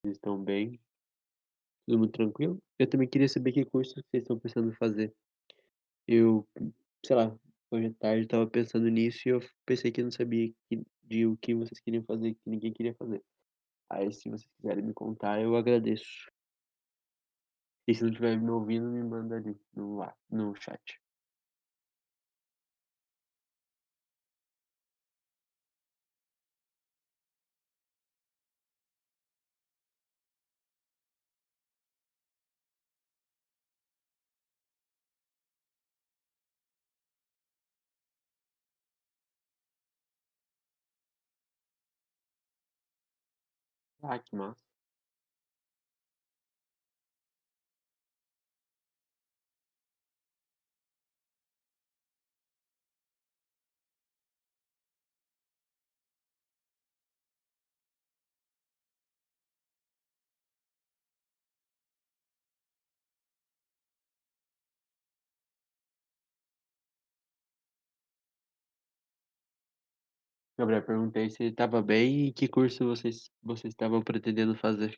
Vocês estão bem? Tudo muito tranquilo? Eu também queria saber que curso vocês estão pensando em fazer. Eu, sei lá, hoje à tarde estava pensando nisso e eu pensei que eu não sabia de o que vocês queriam fazer, que ninguém queria fazer. Aí se vocês quiserem me contar, eu agradeço. E se não estiver me ouvindo, me manda ali no chat. Ah, que massa. Gabriel, perguntei se estava bem e que curso vocês estavam pretendendo fazer.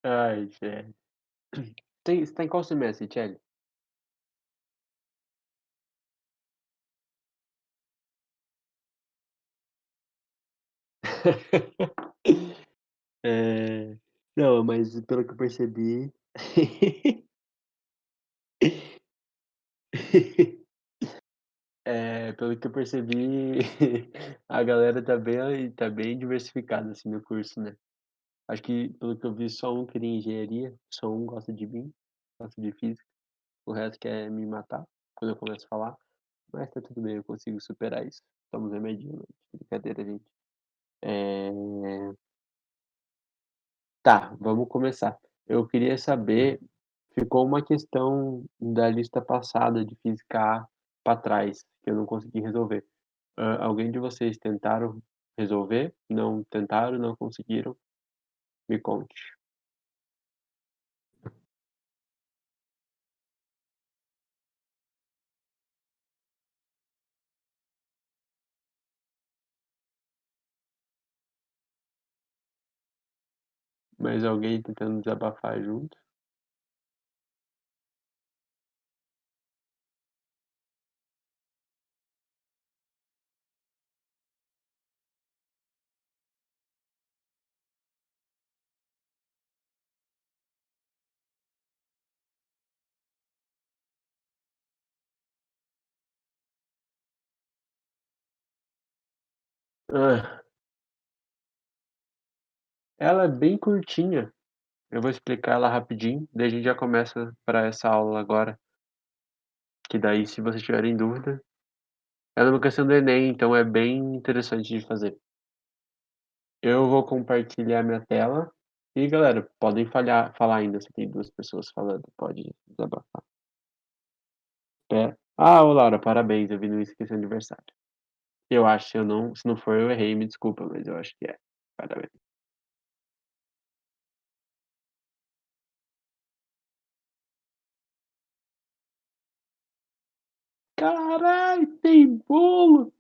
Ai, gente. Você tá em qual semestre, Tchelle? É, não, mas pelo que eu percebi, pelo que eu percebi, a galera tá bem diversificada, assim, no curso, né. Acho que, pelo que eu vi, só um queria engenharia, só um gosta de mim, gosta de física, o resto quer me matar quando eu começo a falar, mas tá tudo bem, eu consigo superar isso. Estamos remediando, brincadeira, gente. Eh, tá, vamos começar. Eu queria saber, ficou uma questão da lista passada de física A para trás, que eu não consegui resolver. Alguém de vocês tentaram resolver? Não tentaram, não conseguiram? Me conte. Mais alguém tentando desabafar junto? Ah, ela é bem curtinha. Eu vou explicar ela rapidinho, daí a gente já começa para essa aula agora, que daí se vocês tiverem dúvida, ela é uma questão do Enem, então é bem interessante de fazer. Eu vou compartilhar minha tela e galera, podem falar ainda se tem duas pessoas falando, pode desabafar. Ô Laura, parabéns, eu vi no Insta que é seu aniversário. Eu acho, se não for eu errei, me desculpa, mas eu acho que é. Parabéns. Caralho, tem bolo!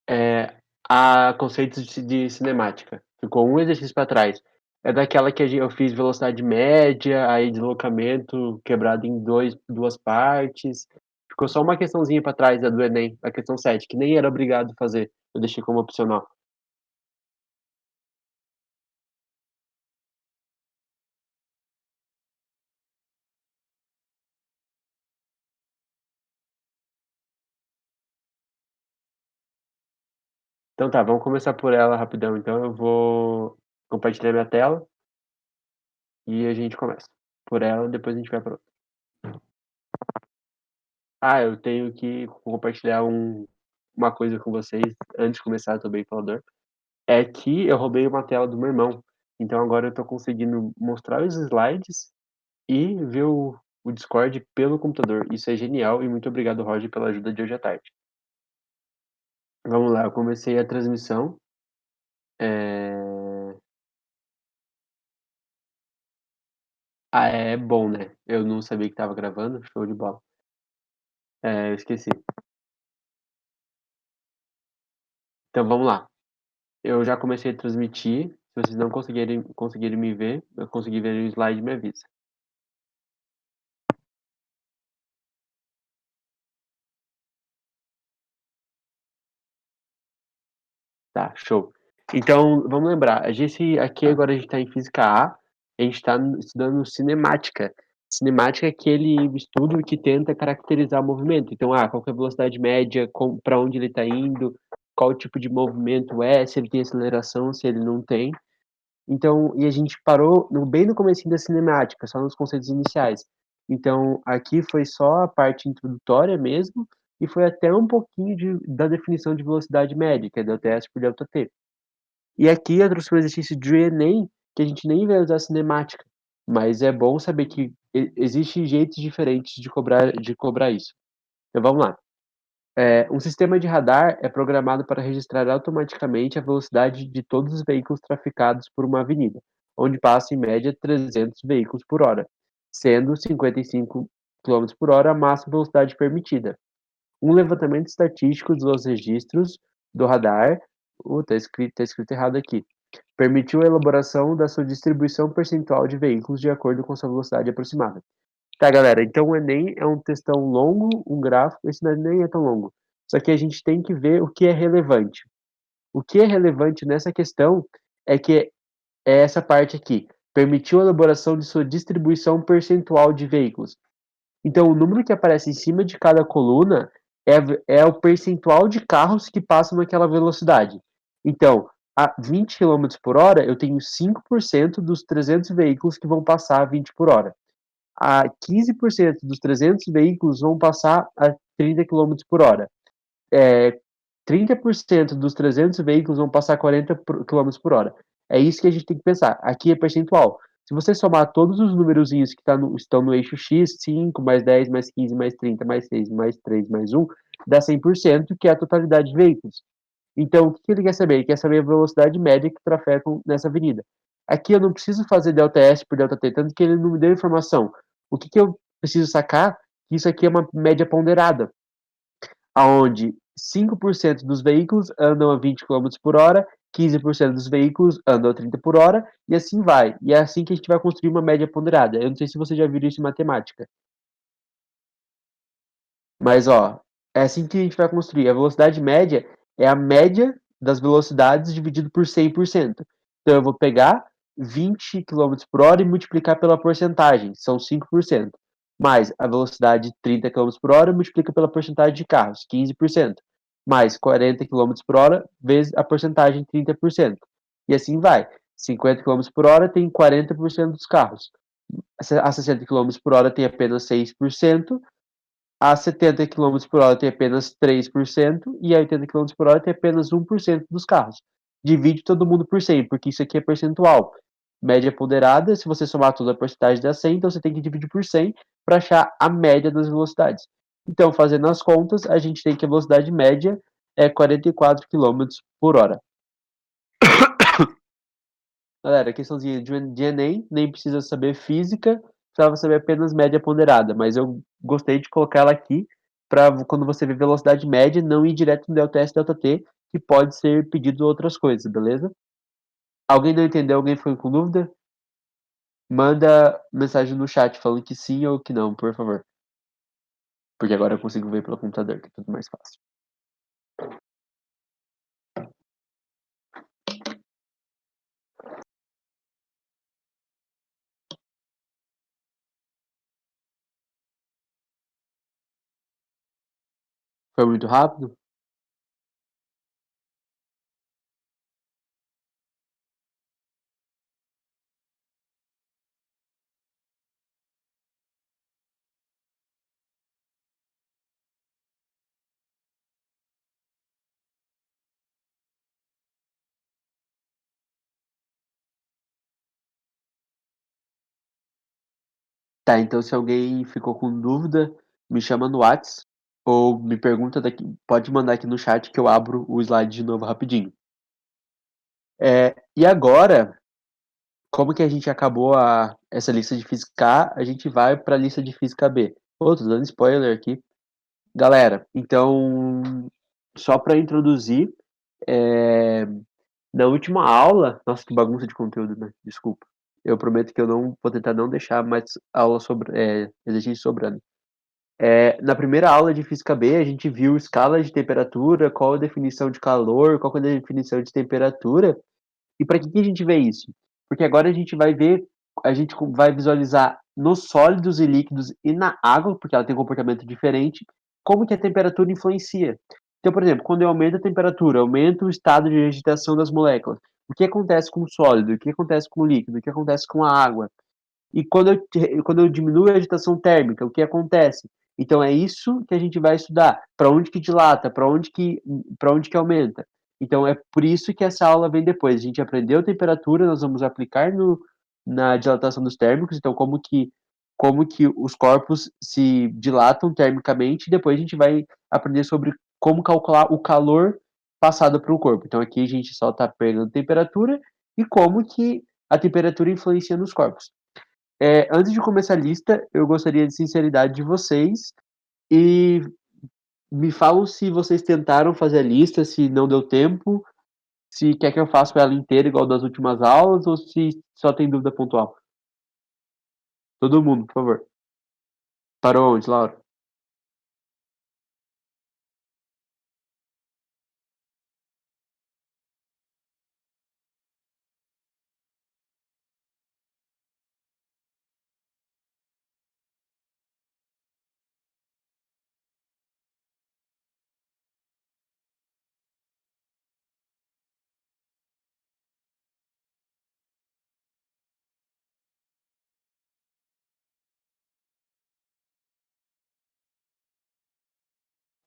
É, a conceitos de cinemática. Ficou um exercício para trás. É daquela que eu fiz velocidade média, aí deslocamento quebrado em duas partes. Ficou só uma questãozinha para trás, a do Enem, a questão 7 que nem era obrigado fazer. Eu deixei como opcional. Então tá, vamos começar por ela rapidão então, eu vou compartilhar minha tela e a gente começa por ela, depois a gente vai pra outra. Ah, eu tenho que compartilhar uma coisa com vocês antes de começar, eu tô bem falador, é que eu roubei uma tela do meu irmão, então agora eu tô conseguindo mostrar os slides e ver o Discord pelo computador. Isso é genial e muito obrigado, Roger, pela ajuda de hoje à tarde. Vamos lá, eu comecei a transmissão. É... Ah, é bom, né? Eu não sabia que tava gravando, show de bola. Eu esqueci. Então vamos lá. Eu já comecei a transmitir. Se vocês não conseguirem me ver, eu conseguir ver o slide, me avisa. Tá, show. Então, vamos lembrar, a gente aqui agora a gente está em física A, a gente está estudando cinemática. Cinemática é aquele estudo que tenta caracterizar o movimento. Então, qual que é a velocidade média, para onde ele está indo, qual tipo de movimento é, se ele tem aceleração, se ele não tem. Então, e a gente parou bem no comecinho da cinemática, só nos conceitos iniciais. Então, aqui foi só a parte introdutória mesmo, e foi até um pouquinho da definição de velocidade média, que é delta S por delta T. E aqui eu trouxe um exercício de Enem, que a gente nem vai usar cinemática, mas é bom saber que existem jeitos diferentes de cobrar isso. Então vamos lá. Um sistema de radar é programado para registrar automaticamente a velocidade de todos os veículos traficados por uma avenida, onde passa em média 300 veículos por hora, sendo 55 km por hora a máxima velocidade permitida. Um levantamento estatístico dos registros do radar, tá escrito errado aqui, permitiu a elaboração da sua distribuição percentual de veículos de acordo com sua velocidade aproximada. Tá, galera, então o Enem é um textão longo, um gráfico, esse nem é tão longo. Só que a gente tem que ver o que é relevante. O que é relevante nessa questão é que é essa parte aqui. Permitiu a elaboração de sua distribuição percentual de veículos. Então, o número que aparece em cima de cada coluna é o percentual de carros que passam naquela velocidade. Então, a 20 km por hora, eu tenho 5% dos 300 veículos que vão passar a 20 por hora. A 15% dos 300 veículos vão passar a 30 km por hora. É, 30% dos 300 veículos vão passar a 40 km por hora. É isso que a gente tem que pensar. Aqui é percentual. Se você somar todos os numerozinhos que estão no eixo X, 5 mais 10 mais 15 mais 30 mais 6 mais 3 mais 1, dá 100%, que é a totalidade de veículos. Então, o que ele quer saber? Ele quer saber a velocidade média que trafegam nessa avenida. Aqui eu não preciso fazer delta S por delta T, tanto que ele não me deu informação. O que eu preciso sacar? Que isso aqui é uma média ponderada, aonde 5% dos veículos andam a 20 km por hora, 15% dos veículos andam a 30 por hora, e assim vai. E é assim que a gente vai construir uma média ponderada. Eu não sei se você já viu isso em matemática. Mas, ó, é assim que a gente vai construir. A velocidade média é a média das velocidades dividido por 100%. Então, eu vou pegar 20 km por hora e multiplicar pela porcentagem, são 5%. Mais a velocidade 30 km por hora, multiplica pela porcentagem de carros, 15%. Mais 40 km por hora, vezes a porcentagem 30%. E assim vai. 50 km por hora tem 40% dos carros. A 60 km por hora tem apenas 6%, a 70 km por hora tem apenas 3% e a 80 km por hora tem apenas 1% dos carros. Divide todo mundo por 100, porque isso aqui é percentual. Média ponderada, se você somar toda a porcentagem dá 100, então você tem que dividir por 100 para achar a média das velocidades. Então, fazendo as contas, a gente tem que a velocidade média é 44 km por hora. Galera, questãozinha de Enem, nem precisa saber física, precisava saber apenas média ponderada, mas eu gostei de colocar ela aqui para quando você vê velocidade média, não ir direto no delta S, delta T, que pode ser pedido outras coisas, beleza? Alguém não entendeu? Alguém ficou com dúvida? Manda mensagem no chat falando que sim ou que não, por favor. Porque agora eu consigo ver pelo computador, que é tudo mais fácil. Foi muito rápido? Tá, então se alguém ficou com dúvida, me chama no Whats ou me pergunta daqui, pode mandar aqui no chat que eu abro o slide de novo rapidinho. E agora, como que a gente acabou essa lista de física A, a gente vai para a lista de física B. Tô dando spoiler aqui. Galera, então, só para introduzir, na última aula, nossa, que bagunça de conteúdo, né? Desculpa. Eu prometo que eu não vou tentar não deixar mais aula sobre exercício sobrando. Na primeira aula de física B, a gente viu escala de temperatura, qual a definição de calor, qual é a definição de temperatura. E para que a gente vê isso? Porque agora a gente vai ver, a gente vai visualizar nos sólidos e líquidos e na água, porque ela tem um comportamento diferente, como que a temperatura influencia. Então, por exemplo, quando eu aumento a temperatura, aumento o estado de agitação das moléculas. O que acontece com o sólido? O que acontece com o líquido? O que acontece com a água? E quando eu diminuo a agitação térmica, o que acontece? Então é isso que a gente vai estudar. Para onde que dilata, para onde que aumenta. Então é por isso que essa aula vem depois. A gente aprendeu temperatura, nós vamos aplicar na dilatação dos térmicos, então como que os corpos se dilatam termicamente, e depois a gente vai aprender sobre como calcular o calor passado para o corpo. Então aqui a gente só está pegando temperatura e como que a temperatura influencia nos corpos. Antes de começar a lista, eu gostaria de sinceridade de vocês e me falam se vocês tentaram fazer a lista, se não deu tempo, se quer que eu faça ela inteira igual das últimas aulas ou se só tem dúvida pontual. Todo mundo, por favor. Parou onde, Laura?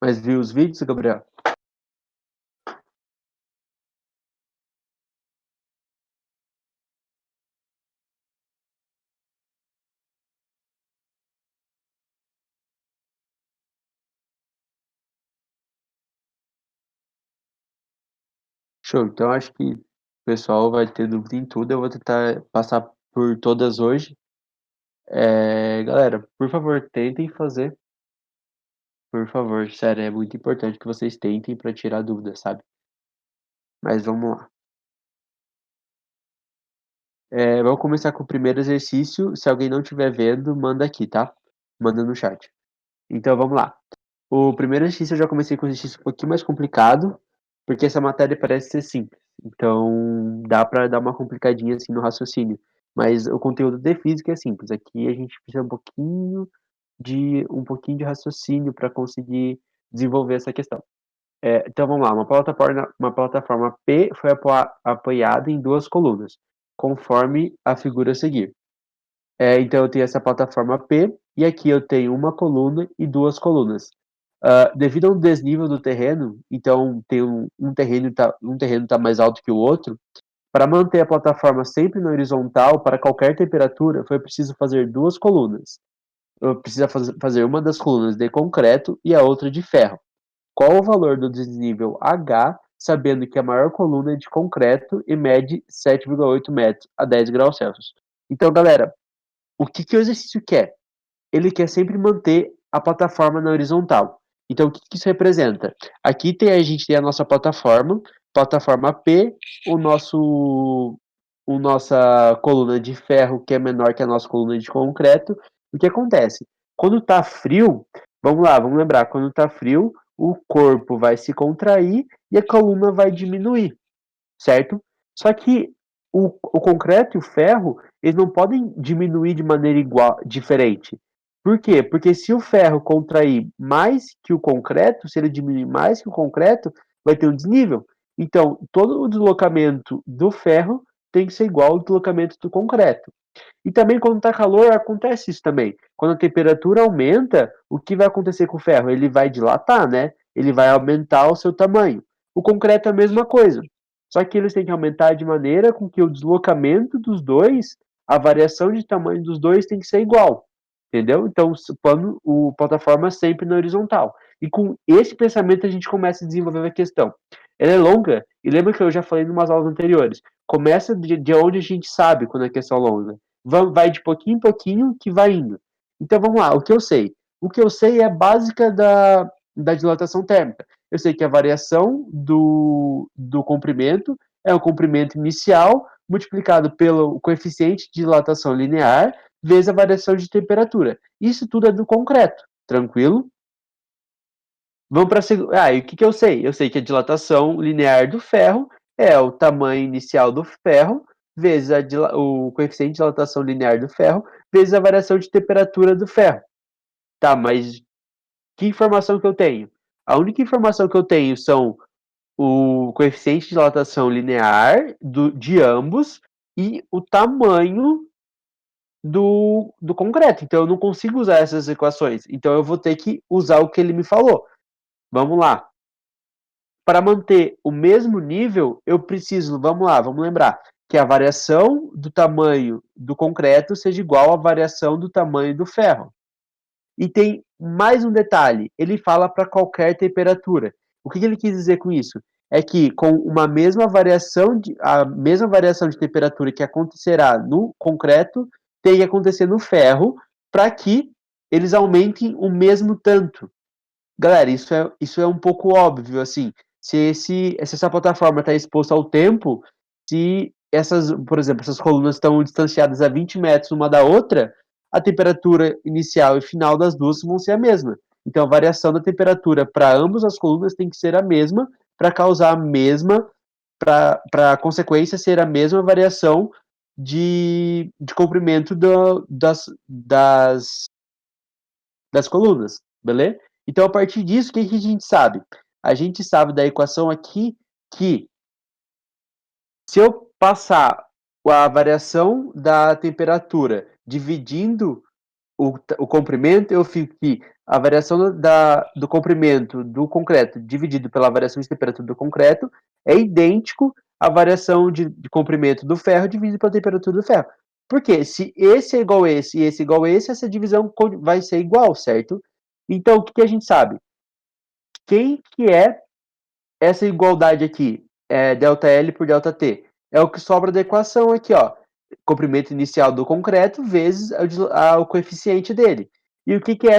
Mas viu os vídeos, Gabriel? Show. Então acho que o pessoal vai ter dúvida em tudo. Eu vou tentar passar por todas hoje. Galera, por favor, tentem fazer. Por favor, sério, é muito importante que vocês tentem para tirar dúvidas, sabe? Mas vamos lá. Vamos começar com o primeiro exercício. Se alguém não estiver vendo, manda aqui, tá? Manda no chat. Então vamos lá. O primeiro exercício eu já comecei com um exercício um pouquinho mais complicado, porque essa matéria parece ser simples. Então dá para dar uma complicadinha assim no raciocínio. Mas o conteúdo de física é simples. Aqui a gente precisa um pouquinho de raciocínio para conseguir desenvolver essa questão. Então vamos lá, uma plataforma P foi apoiada em duas colunas, conforme a figura a seguir. Então eu tenho essa plataforma P e aqui eu tenho uma coluna e duas colunas. Devido ao desnível do terreno, então tem um terreno tá mais alto que o outro. Para manter a plataforma sempre na horizontal para qualquer temperatura, foi preciso fazer duas colunas. Precisa fazer uma das colunas de concreto e a outra de ferro. Qual o valor do desnível H, sabendo que a maior coluna é de concreto e mede 7,8 metros a 10 graus Celsius? Então, galera, o que, que o exercício quer? Ele quer sempre manter a plataforma na horizontal. Então, o que, que isso representa? Aqui a gente tem a nossa plataforma P, nossa coluna de ferro, que é menor que a nossa coluna de concreto. O que acontece? Quando está frio, vamos lá, vamos lembrar, quando está frio, o corpo vai se contrair e a coluna vai diminuir, certo? Só que o concreto e o ferro, eles não podem diminuir de maneira igual, diferente. Por quê? Porque se o ferro contrair mais que o concreto, se ele diminuir mais que o concreto, vai ter um desnível. Então, todo o deslocamento do ferro tem que ser igual ao deslocamento do concreto. E também quando está calor, acontece isso também. Quando a temperatura aumenta, o que vai acontecer com o ferro? Ele vai dilatar, né? Ele vai aumentar o seu tamanho. O concreto é a mesma coisa. Só que eles têm que aumentar de maneira com que o deslocamento dos dois, a variação de tamanho dos dois tem que ser igual. entendeu? Então, o plataforma sempre na horizontal. E com esse pensamento a gente começa a desenvolver a questão. Ela é longa, e lembra que eu já falei em umas aulas anteriores, começa de onde a gente sabe quando a questão é longa. Vai de pouquinho em pouquinho que vai indo. Então vamos lá, o que eu sei? O que eu sei é a básica da dilatação térmica. Eu sei que a variação do comprimento é o comprimento inicial multiplicado pelo coeficiente de dilatação linear vezes a variação de temperatura. Isso tudo é do concreto, tranquilo? Vamos para a segunda. E o que eu sei? Eu sei que a dilatação linear do ferro é o tamanho inicial do ferro vezes o coeficiente de dilatação linear do ferro vezes a variação de temperatura do ferro. Tá, mas que informação que eu tenho? A única informação que eu tenho são o coeficiente de dilatação linear de ambos e o tamanho do concreto. Então eu não consigo usar essas equações. Então eu vou ter que usar o que ele me falou. Vamos lá. Para manter o mesmo nível, eu preciso, vamos lá, vamos lembrar, que a variação do tamanho do concreto seja igual à variação do tamanho do ferro. E tem mais um detalhe, ele fala para qualquer temperatura. O que ele quis dizer com isso? É que com a mesma variação de temperatura que acontecerá no concreto, tem que acontecer no ferro, para que eles aumentem o mesmo tanto. Galera, isso é um pouco óbvio, assim. Se essa plataforma está exposta ao tempo, se essas, por exemplo, essas colunas estão distanciadas a 20 metros uma da outra, a temperatura inicial e final das duas vão ser a mesma. Então, a variação da temperatura para ambas as colunas tem que ser a mesma para causar a mesma, para a consequência ser a mesma variação de comprimento das colunas, beleza? Então, a partir disso, o que a gente sabe? A gente sabe da equação aqui que se eu passar a variação da temperatura dividindo o comprimento, eu fico que a variação do comprimento do concreto dividido pela variação de temperatura do concreto é idêntico à variação de comprimento do ferro dividido pela temperatura do ferro. Porque se esse é igual a esse e esse é igual a esse, essa divisão vai ser igual, certo? Então, o que a gente sabe? Quem que é essa igualdade aqui? É ΔL por ΔT. É o que sobra da equação aqui, ó. Comprimento inicial do concreto vezes o coeficiente dele. E o que é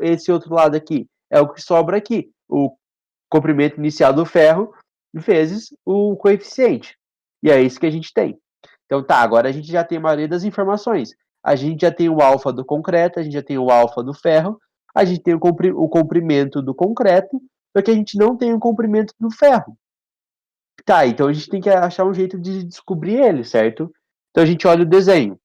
esse outro lado aqui? É o que sobra aqui. O comprimento inicial do ferro vezes o coeficiente. E é isso que a gente tem. Então tá, agora a gente já tem a maioria das informações. A gente já tem o alfa do concreto, a gente já tem o alfa do ferro, a gente tem o comprimento do concreto, só que a gente não tem o comprimento do ferro. Tá, então a gente tem que achar um jeito de descobrir ele, certo? Então a gente olha o desenho.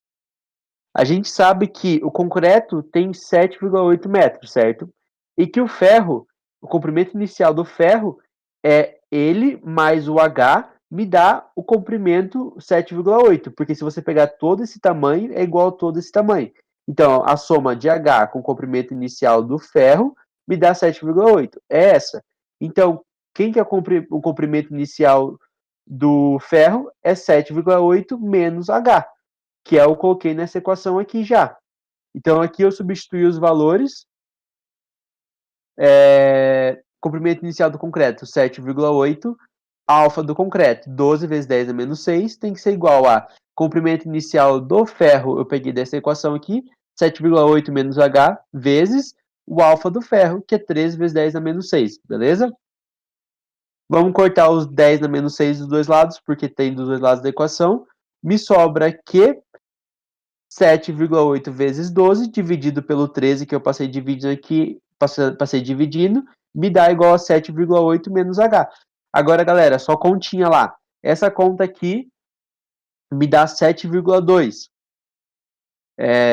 A gente sabe que o concreto tem 7,8 metros, certo? E que o ferro, o comprimento inicial do ferro é ele mais o H me dá o comprimento 7,8, porque se você pegar todo esse tamanho, é igual a todo esse tamanho. Então, a soma de H com o comprimento inicial do ferro me dá 7,8. É essa. Então, quem que é o comprimento inicial do ferro? É 7,8 menos H, que eu coloquei nessa equação aqui já. Então, aqui eu substituí os valores. Comprimento inicial do concreto, 7,8. Alfa do concreto, 12 vezes 10 a menos 6, tem que ser igual a comprimento inicial do ferro, eu peguei dessa equação aqui, 7,8 menos H, vezes o alfa do ferro, que é 13 vezes 10 a menos 6, beleza? Vamos cortar os 10 a menos 6 dos dois lados, porque tem dos dois lados da equação. Me sobra que 7,8 vezes 12, dividido pelo 13, que eu passei dividindo aqui, passei dividindo, me dá igual a 7,8 menos H. Agora, galera, só continha lá. Essa conta aqui me dá 7,2.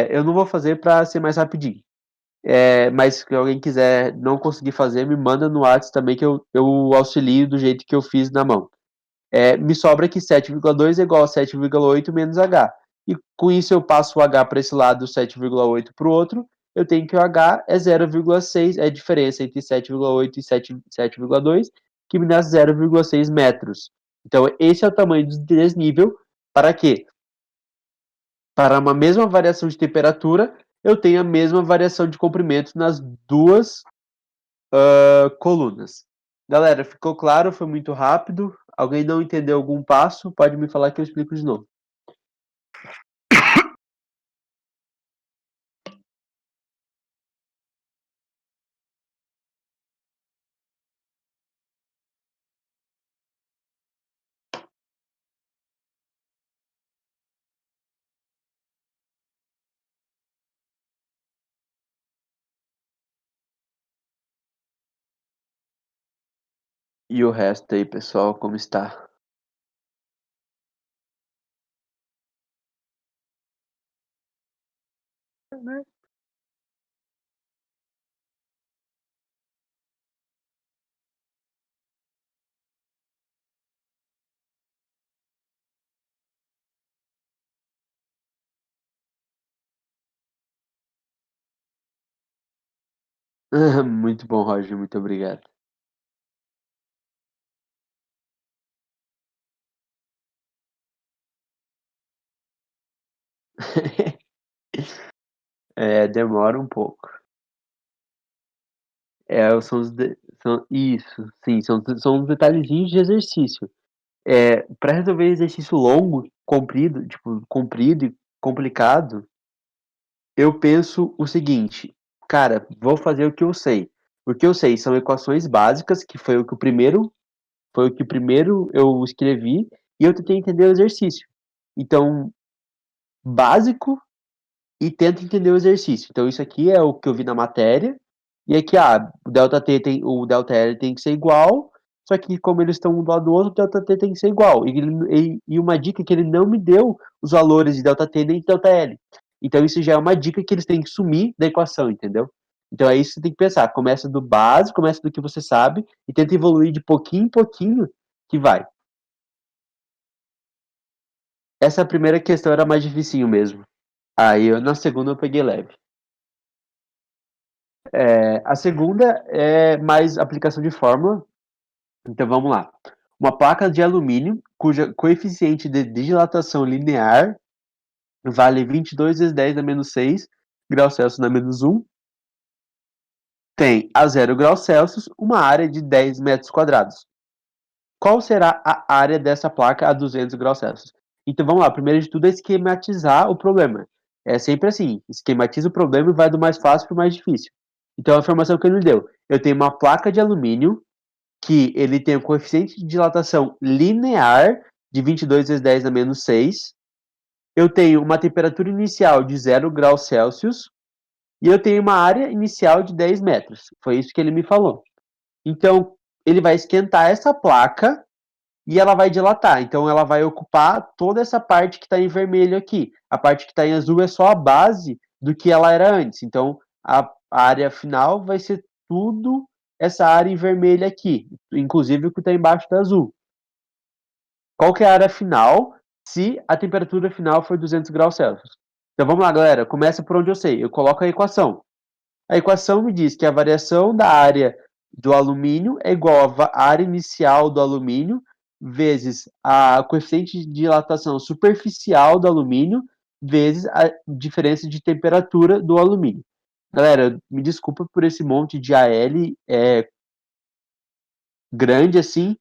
Eu não vou fazer para ser mais rapidinho. Mas se alguém quiser não conseguir fazer, me manda no WhatsApp também que eu auxilio do jeito que eu fiz na mão. Me sobra que 7,2 é igual a 7,8 menos H. E com isso eu passo o H para esse lado, 7,8 para o outro. Eu tenho que o H é 0,6, é a diferença entre 7,8 e 7,2, que me dá 0,6 metros. Então, esse é o tamanho do desnível. Para quê? Para uma mesma variação de temperatura, eu tenho a mesma variação de comprimento nas duas colunas. Galera, ficou claro? Foi muito rápido? Alguém não entendeu algum passo? Pode me falar que eu explico de novo. E o resto aí, pessoal, como está? Muito bom, Roger, muito obrigado. Demora um pouco. Isso, sim, são os detalhezinhos de exercício. Para resolver exercício longo, comprido e complicado, eu penso o seguinte, cara, vou fazer o que eu sei. O que eu sei são equações básicas, que foi o que primeiro eu escrevi, e eu tentei entender o exercício. Então, básico e tento entender o exercício. Então, isso aqui é o que eu vi na matéria, e aqui, o delta L tem que ser igual, só que como eles estão um do lado do outro, o delta T tem que ser igual. E uma dica que ele não me deu os valores de delta T nem de delta L. Então, isso já é uma dica que eles têm que sumir da equação, entendeu? Então, é isso que você tem que pensar. Começa do básico, começa do que você sabe, e tenta evoluir de pouquinho em pouquinho, que vai. Essa primeira questão era mais dificinho mesmo. Aí, na segunda, eu peguei leve. A segunda é mais aplicação de fórmula. Então vamos lá. Uma placa de alumínio cuja coeficiente de dilatação linear vale 22 vezes 10 a menos 6 graus Celsius na menos 1 tem a 0 graus Celsius uma área de 10 metros quadrados. Qual será a área dessa placa a 200 graus Celsius? Então vamos lá. Primeiro de tudo é esquematizar o problema. É sempre assim. Esquematiza o problema e vai do mais fácil para o mais difícil. Então a informação que ele me deu. Eu tenho uma placa de alumínio que ele tem o coeficiente de dilatação linear de 22 vezes 10 a menos 6. Eu tenho uma temperatura inicial de 0 graus Celsius e eu tenho uma área inicial de 10 metros. Foi isso que ele me falou. Então, ele vai esquentar essa placa e ela vai dilatar. Então, ela vai ocupar toda essa parte que está em vermelho aqui. A parte que está em azul é só a base do que ela era antes. Então, a área final vai ser tudo essa área em vermelho aqui, inclusive o que está embaixo da azul. Qual que é a área final se a temperatura final for 200 graus Celsius? Então vamos lá, galera. Começa por onde eu sei. Eu coloco a equação. A equação me diz que a variação da área do alumínio é igual à área inicial do alumínio vezes a coeficiente de dilatação superficial do alumínio vezes a diferença de temperatura do alumínio. Galera, me desculpa por esse monte de AL grande assim.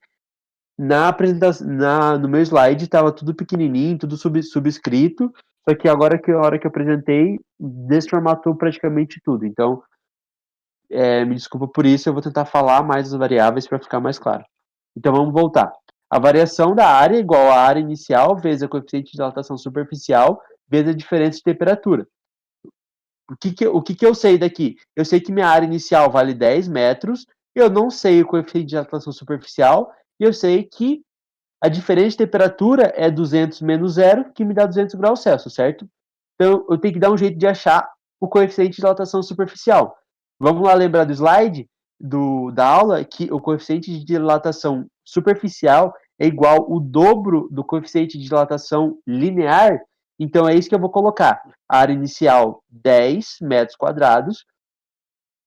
Na apresentação, no meu slide estava tudo pequenininho, tudo subscrito, só que agora que a hora que eu apresentei, desformatou praticamente tudo. Então, me desculpa por isso, eu vou tentar falar mais as variáveis para ficar mais claro. Então, vamos voltar. A variação da área é igual à área inicial vezes a coeficiente de dilatação superficial vezes a diferença de temperatura. O que eu sei daqui? Eu sei que minha área inicial vale 10 metros, eu não sei o coeficiente de dilatação superficial, e eu sei que a diferença de temperatura é 200 menos 0, que me dá 200 graus Celsius, certo? Então, eu tenho que dar um jeito de achar o coeficiente de dilatação superficial. Vamos lá lembrar do slide da aula, que o coeficiente de dilatação superficial é igual o dobro do coeficiente de dilatação linear. Então, é isso que eu vou colocar. A área inicial, 10 metros quadrados.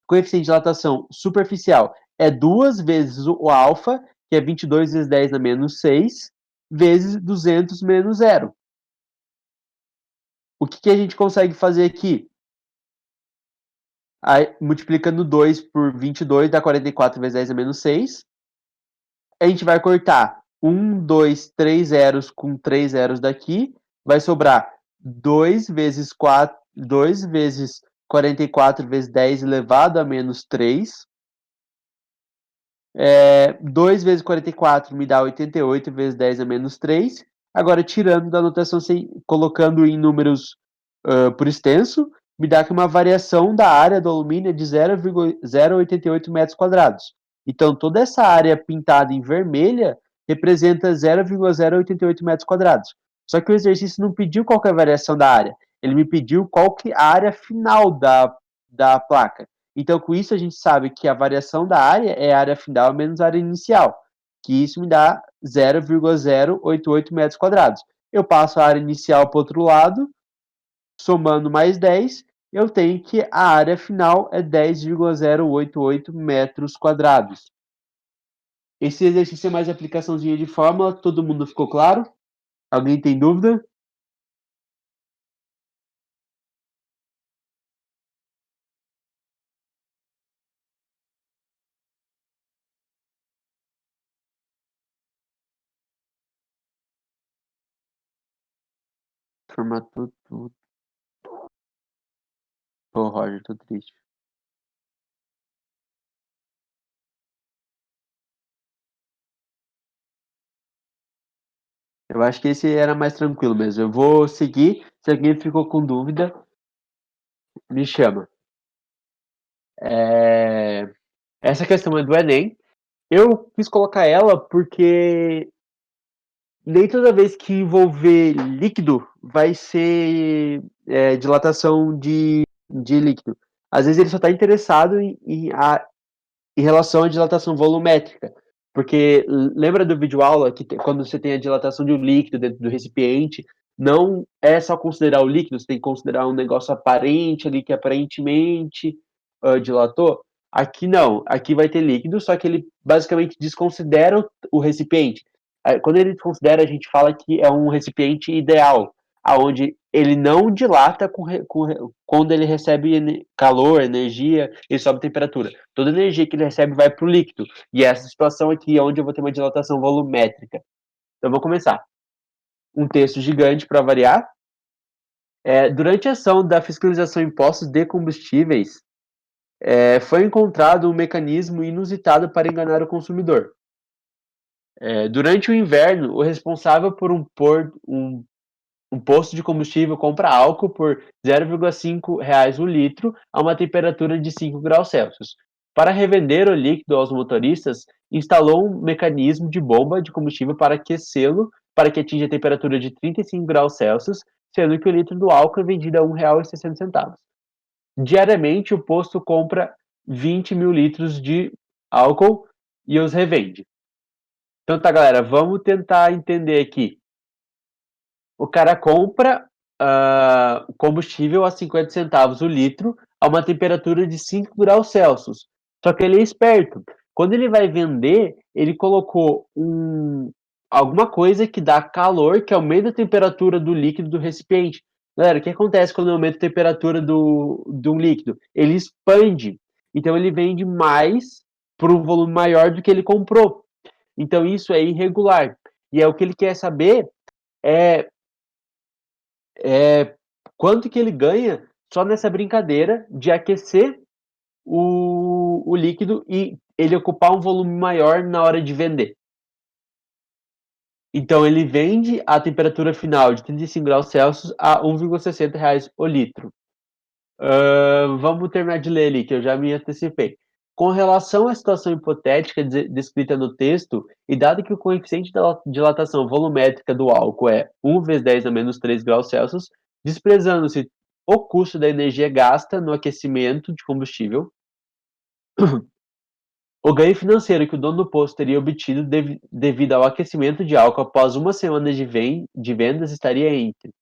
Coeficiente de dilatação superficial é 2 vezes o alfa, que é 22 vezes 10 na menos 6, vezes 200 menos 0. O que a gente consegue fazer aqui? Aí, multiplicando 2 por 22 dá 44 vezes 10 a menos 6. A gente vai cortar 1, 2, 3 zeros com 3 zeros daqui. Vai sobrar 2 vezes 4, 2 vezes 44 vezes 10 elevado a menos 3. 2 vezes 44 me dá 88 vezes 10 a menos 3. Agora, tirando da anotação, colocando em números por extenso, me dá que uma variação da área do alumínio é de 0,088 metros quadrados. Então, toda essa área pintada em vermelha representa 0,088 metros quadrados. Só que o exercício não pediu qual que é a variação da área. Ele me pediu qual que é a área final da placa. Então, com isso, a gente sabe que a variação da área é a área final menos a área inicial, que isso me dá 0,088 metros quadrados. Eu passo a área inicial para o outro lado, somando mais 10, eu tenho que a área final é 10,088 metros quadrados. Esse exercício é mais aplicaçãozinha de fórmula, todo mundo ficou claro? Alguém tem dúvida? Formatou tudo. Pô, Roger, tô triste. Eu acho que esse era mais tranquilo mesmo. Eu vou seguir. Se alguém ficou com dúvida, me chama. Essa questão é do Enem. Eu quis colocar ela porque nem toda vez que envolver líquido vai ser dilatação de líquido. Às vezes ele só está interessado em relação à dilatação volumétrica. Porque lembra do vídeo aula que quando você tem a dilatação de um líquido dentro do recipiente, não é só considerar o líquido, você tem que considerar um negócio aparente ali que aparentemente dilatou. Aqui não, aqui vai ter líquido, só que ele basicamente desconsidera o recipiente. Quando ele desconsidera, a gente fala que é um recipiente ideal, aonde ele não dilata quando ele recebe calor, energia, ele sobe temperatura. Toda a energia que ele recebe vai para o líquido. E essa situação aqui é onde eu vou ter uma dilatação volumétrica. Então, eu vou começar. Um texto gigante para variar. Durante a ação da fiscalização em postos de combustíveis, foi encontrado um mecanismo inusitado para enganar o consumidor. Durante o inverno, o responsável por um posto de combustível compra álcool por R$ 0,5 o litro a uma temperatura de 5 graus Celsius. Para revender o líquido aos motoristas, instalou um mecanismo de bomba de combustível para aquecê-lo para que atinja a temperatura de 35 graus Celsius, sendo que o litro do álcool é vendido a R$ 1,60. Diariamente, o posto compra 20 mil litros de álcool e os revende. Então tá, galera, vamos tentar entender aqui. O cara compra combustível a 50 centavos o litro a uma temperatura de 5 graus Celsius. Só que ele é esperto. Quando ele vai vender, ele colocou alguma coisa que dá calor, que aumenta a temperatura do líquido do recipiente. Galera, o que acontece quando aumenta a temperatura de um líquido? Ele expande. Então ele vende mais por um volume maior do que ele comprou. Então isso é irregular. E é o que ele quer saber é quanto que ele ganha só nessa brincadeira de aquecer o líquido e ele ocupar um volume maior na hora de vender. Então ele vende a temperatura final de 35 graus Celsius a R$ 1,60 o litro. Vamos terminar de ler ali, que eu já me antecipei. Com relação à situação hipotética descrita no texto, e dado que o coeficiente da dilatação volumétrica do álcool é 1 vezes 10 a menos 3 graus Celsius, desprezando-se o custo da energia gasta no aquecimento de combustível, o ganho financeiro que o dono do posto teria obtido devido ao aquecimento de álcool após uma semana de vendas estaria entre.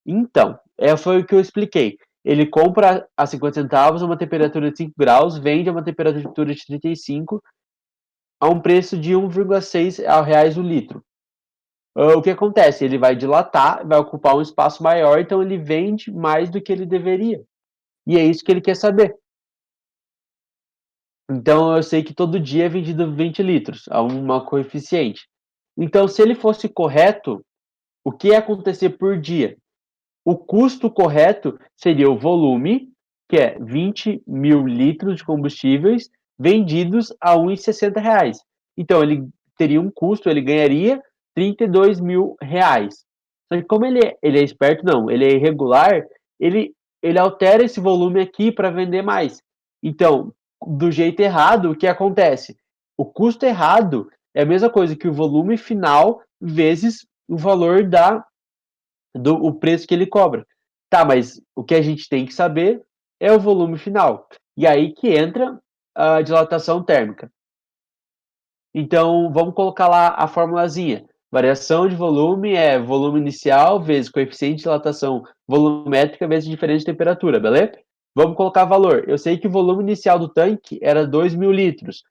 Então, foi o que eu expliquei. Ele compra a 50 centavos a uma temperatura de 5 graus, vende a uma temperatura de 35 a um preço de R$ 1,6 o litro. O que acontece? Ele vai dilatar, vai ocupar um espaço maior, então ele vende mais do que ele deveria. E é isso que ele quer saber. Então eu sei que todo dia é vendido 20 litros, a uma coeficiente. Então, se ele fosse correto, o que ia acontecer por dia? O custo correto seria o volume, que é 20.000 litros de combustíveis vendidos a R$ 1,60. Então ele teria um custo, ele ganharia R$ 32.000. Só que como ele é esperto, não, ele é irregular, ele altera esse volume aqui para vender mais. Então, do jeito errado, o que acontece? O custo errado é a mesma coisa que o volume final vezes o valor o preço que ele cobra. Tá, mas o que a gente tem que saber é o volume final. E aí que entra a dilatação térmica. Então, vamos colocar lá a formulazinha. Variação de volume é volume inicial vezes coeficiente de dilatação volumétrica vezes diferença de temperatura, beleza? Vamos colocar valor. Eu sei que o volume inicial do tanque era 2.000 litros.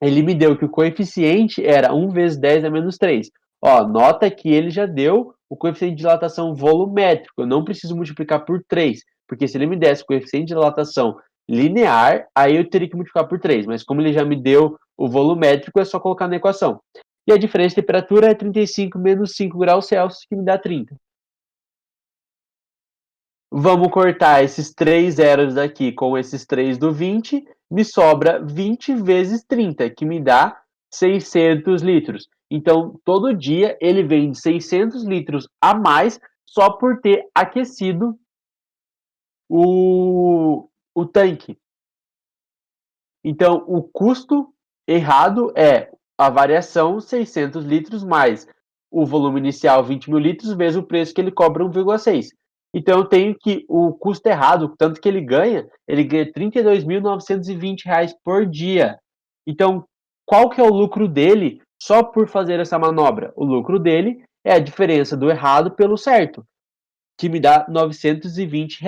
Ele me deu que o coeficiente era 1 vezes 10 a menos 3. Ó, nota que ele já deu o coeficiente de dilatação volumétrico. Eu não preciso multiplicar por 3, porque se ele me desse o coeficiente de dilatação linear, aí eu teria que multiplicar por 3. Mas como ele já me deu o volumétrico, é só colocar na equação. E a diferença de temperatura é 35 menos 5 graus Celsius, que me dá 30. Vamos cortar esses 3 zeros aqui com esses 3 do 20, me sobra 20 vezes 30, que me dá 600 litros. Então, todo dia ele vende 600 litros a mais só por ter aquecido o tanque. Então, o custo errado é a variação 600 litros mais o volume inicial 20.000 litros vezes o preço que ele cobra 1,6. Então, eu tenho que o custo errado, tanto que ele ganha R$ 32.920 por dia. Então, qual que é o lucro dele só por fazer essa manobra? O lucro dele é a diferença do errado pelo certo, que me dá R$ 920.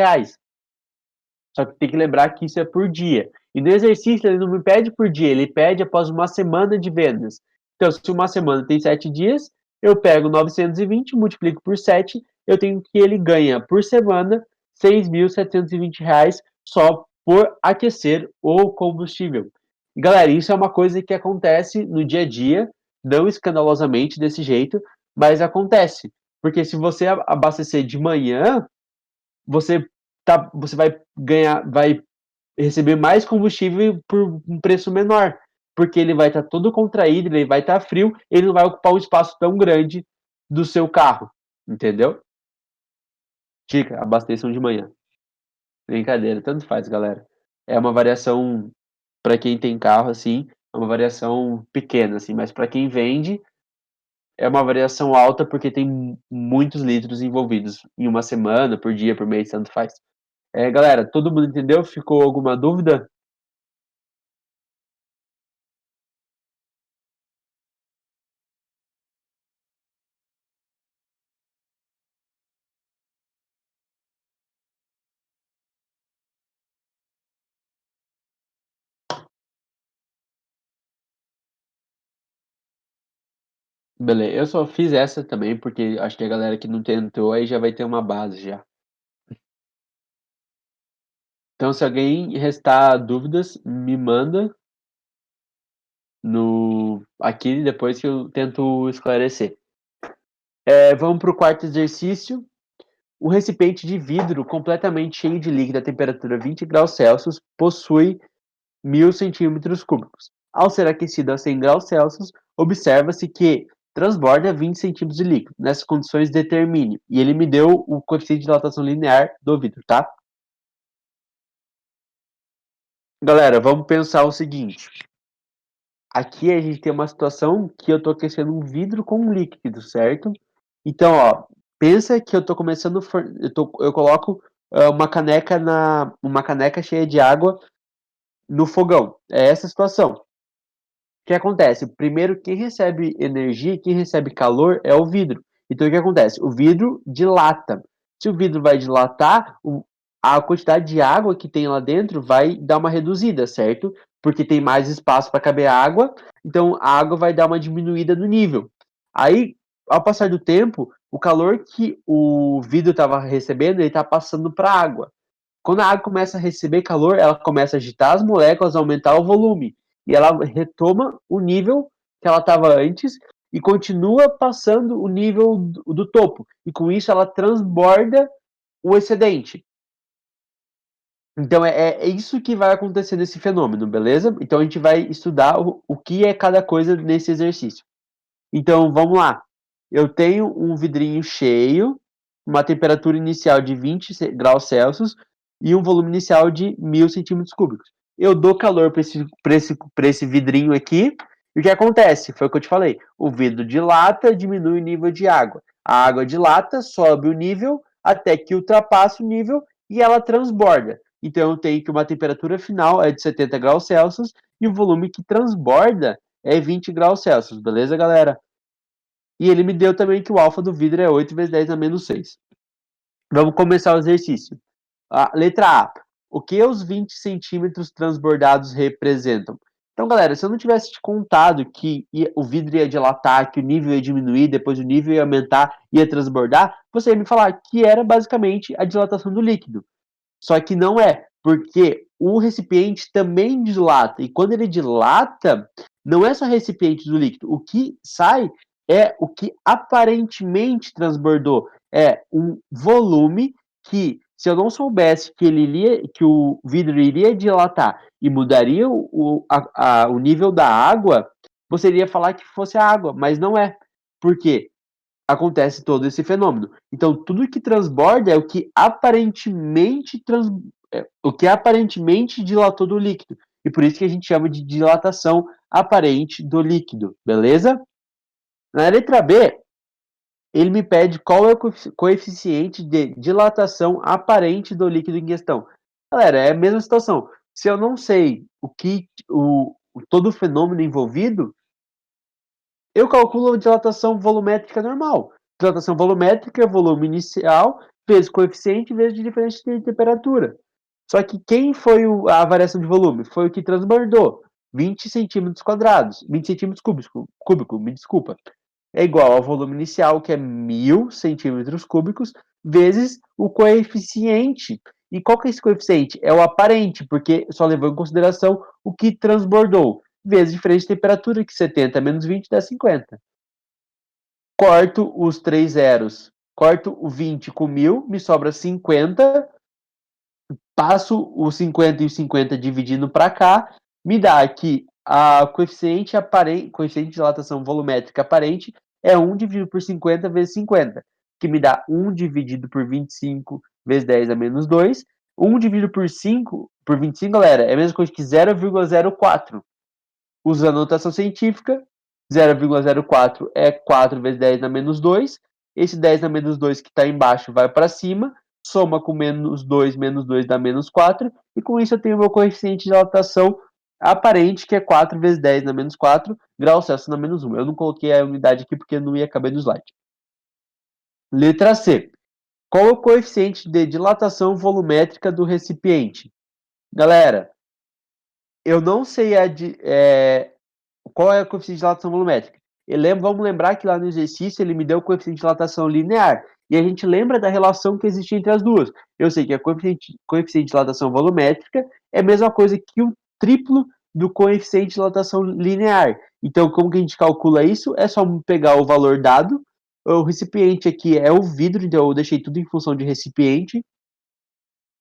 Só que tem que lembrar que isso é por dia. E no exercício ele não me pede por dia, ele pede após uma semana de vendas. Então, se uma semana tem 7 dias, eu pego 920, multiplico por 7, eu tenho que ele ganha por semana R$ 6.720 só por aquecer o combustível. E, galera, isso é uma coisa que acontece no dia a dia, não escandalosamente desse jeito, mas acontece. Porque se você abastecer de manhã, você você vai receber mais combustível por um preço menor, porque ele vai estar todo contraído, ele vai estar frio, ele não vai ocupar um espaço tão grande do seu carro, entendeu? Dica, abasteçam de manhã. Brincadeira, tanto faz, galera. É uma variação para quem tem carro assim, é uma variação pequena assim, mas para quem vende é uma variação alta porque tem muitos litros envolvidos em uma semana, por dia, por mês, tanto faz. Galera, todo mundo entendeu? Ficou alguma dúvida? Beleza, eu só fiz essa também porque acho que a galera que não tentou aí já vai ter uma base já. Então, se alguém restar dúvidas, me manda no aqui depois que eu tento esclarecer. Vamos para o quarto exercício. Um recipiente de vidro completamente cheio de líquido a temperatura 20 graus Celsius possui 1.000 centímetros cúbicos. Ao ser aquecido a 100 graus Celsius, observa-se que transborda 20 centímetros de líquido. Nessas condições, determine. E ele me deu o coeficiente de dilatação linear do vidro, tá? Galera, vamos pensar o seguinte. Aqui a gente tem uma situação que eu estou aquecendo um vidro com um líquido, certo? Então, ó, pensa que eu estou começando, eu coloco uma caneca cheia de água no fogão. É essa a situação. O que acontece? Primeiro, quem recebe energia, quem recebe calor é o vidro. Então, o que acontece? O vidro dilata. Se o vidro vai dilatar, a quantidade de água que tem lá dentro vai dar uma reduzida, certo? Porque tem mais espaço para caber água, então a água vai dar uma diminuída no nível. Aí, ao passar do tempo, o calor que o vidro estava recebendo, ele está passando para a água. Quando a água começa a receber calor, ela começa a agitar as moléculas, aumentar o volume. E ela retoma o nível que ela estava antes e continua passando o nível do topo. E com isso ela transborda o excedente. Então é isso que vai acontecer nesse fenômeno, beleza? Então a gente vai estudar o que é cada coisa nesse exercício. Então vamos lá. Eu tenho um vidrinho cheio, uma temperatura inicial de 20 graus Celsius e um volume inicial de 1.000 centímetros cúbicos. Eu dou calor para esse vidrinho aqui, e o que acontece? Foi o que eu te falei. O vidro dilata, diminui o nível de água. A água dilata, sobe o nível até que ultrapassa o nível e ela transborda. Então eu tenho que uma temperatura final é de 70 graus Celsius e o volume que transborda é 20 graus Celsius, beleza, galera? E ele me deu também que o alfa do vidro é 8 vezes 10 a menos 6. Vamos começar o exercício. Letra A. O que os 20 centímetros transbordados representam? Então, galera, se eu não tivesse te contado que o vidro ia dilatar, que o nível ia diminuir, depois o nível ia aumentar, ia transbordar, você ia me falar que era basicamente a dilatação do líquido. Só que não é, porque o recipiente também dilata. E quando ele dilata, não é só recipiente do líquido. O que sai é o que aparentemente transbordou. É um volume que, se eu não soubesse que o vidro iria dilatar e mudaria o nível da água, você iria falar que fosse a água, mas não é. Por quê? Acontece todo esse fenômeno. Então, tudo que transborda é o que aparentemente dilatou do líquido. E por isso que a gente chama de dilatação aparente do líquido, beleza? Na letra B, ele me pede qual é o coeficiente de dilatação aparente do líquido em questão. Galera, é a mesma situação. Se eu não sei todo o fenômeno envolvido, eu calculo a dilatação volumétrica normal. Dilatação volumétrica é volume inicial vezes coeficiente vezes diferença de temperatura. Só que quem foi a variação de volume? Foi o que transbordou. 20 centímetros quadrados. 20 centímetros cúbicos, me desculpa. É igual ao volume inicial, que é 1.000 centímetros cúbicos, vezes o coeficiente. E qual que é esse coeficiente? É o aparente, porque só levou em consideração o que transbordou vezes diferença de temperatura, que 70 menos 20 dá 50. Corto os 3 zeros, corto o 20 com 1.000, me sobra 50, passo o 50 e o 50 dividindo para cá, me dá que a coeficiente de dilatação volumétrica aparente é 1 dividido por 50 vezes 50, que me dá 1 dividido por 25 vezes 10 a menos 2. 1 dividido por 25, galera, é a mesma coisa que 0,04. Usando a notação científica, 0,04 é 4 vezes 10 na menos 2. Esse 10 na menos 2 que está embaixo vai para cima, soma com menos 2 dá menos 4. E com isso eu tenho o meu coeficiente de dilatação aparente, que é 4 vezes 10 na menos 4, graus Celsius na menos 1. Eu não coloquei a unidade aqui porque não ia caber no slide. Letra C. Qual é o coeficiente de dilatação volumétrica do recipiente? Galera, eu não sei qual é o coeficiente de dilatação volumétrica. Vamos lembrar que lá no exercício ele me deu o coeficiente de dilatação linear. E a gente lembra da relação que existe entre as duas. Eu sei que a coeficiente de dilatação volumétrica é a mesma coisa que o triplo do coeficiente de dilatação linear. Então, como que a gente calcula isso? É só pegar o valor dado. O recipiente aqui é o vidro, então eu deixei tudo em função de recipiente,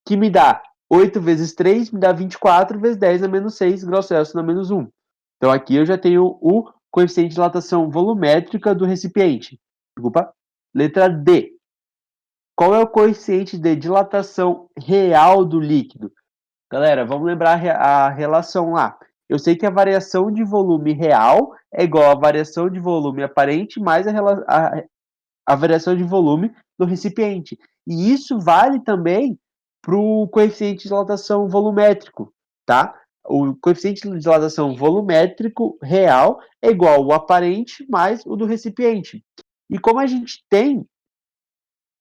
que me dá 8 vezes 3, me dá 24 vezes 10 a menos 6 graus Celsius na menos 1. Então aqui eu já tenho o coeficiente de dilatação volumétrica do recipiente. Desculpa. Letra D. Qual é o coeficiente de dilatação real do líquido? Galera, vamos lembrar a relação lá. Eu sei que a variação de volume real é igual à variação de volume aparente mais a variação de volume do recipiente. E isso vale também para o coeficiente de dilatação volumétrico, tá? O coeficiente de dilatação volumétrico real é igual ao aparente mais o do recipiente. E como a gente tem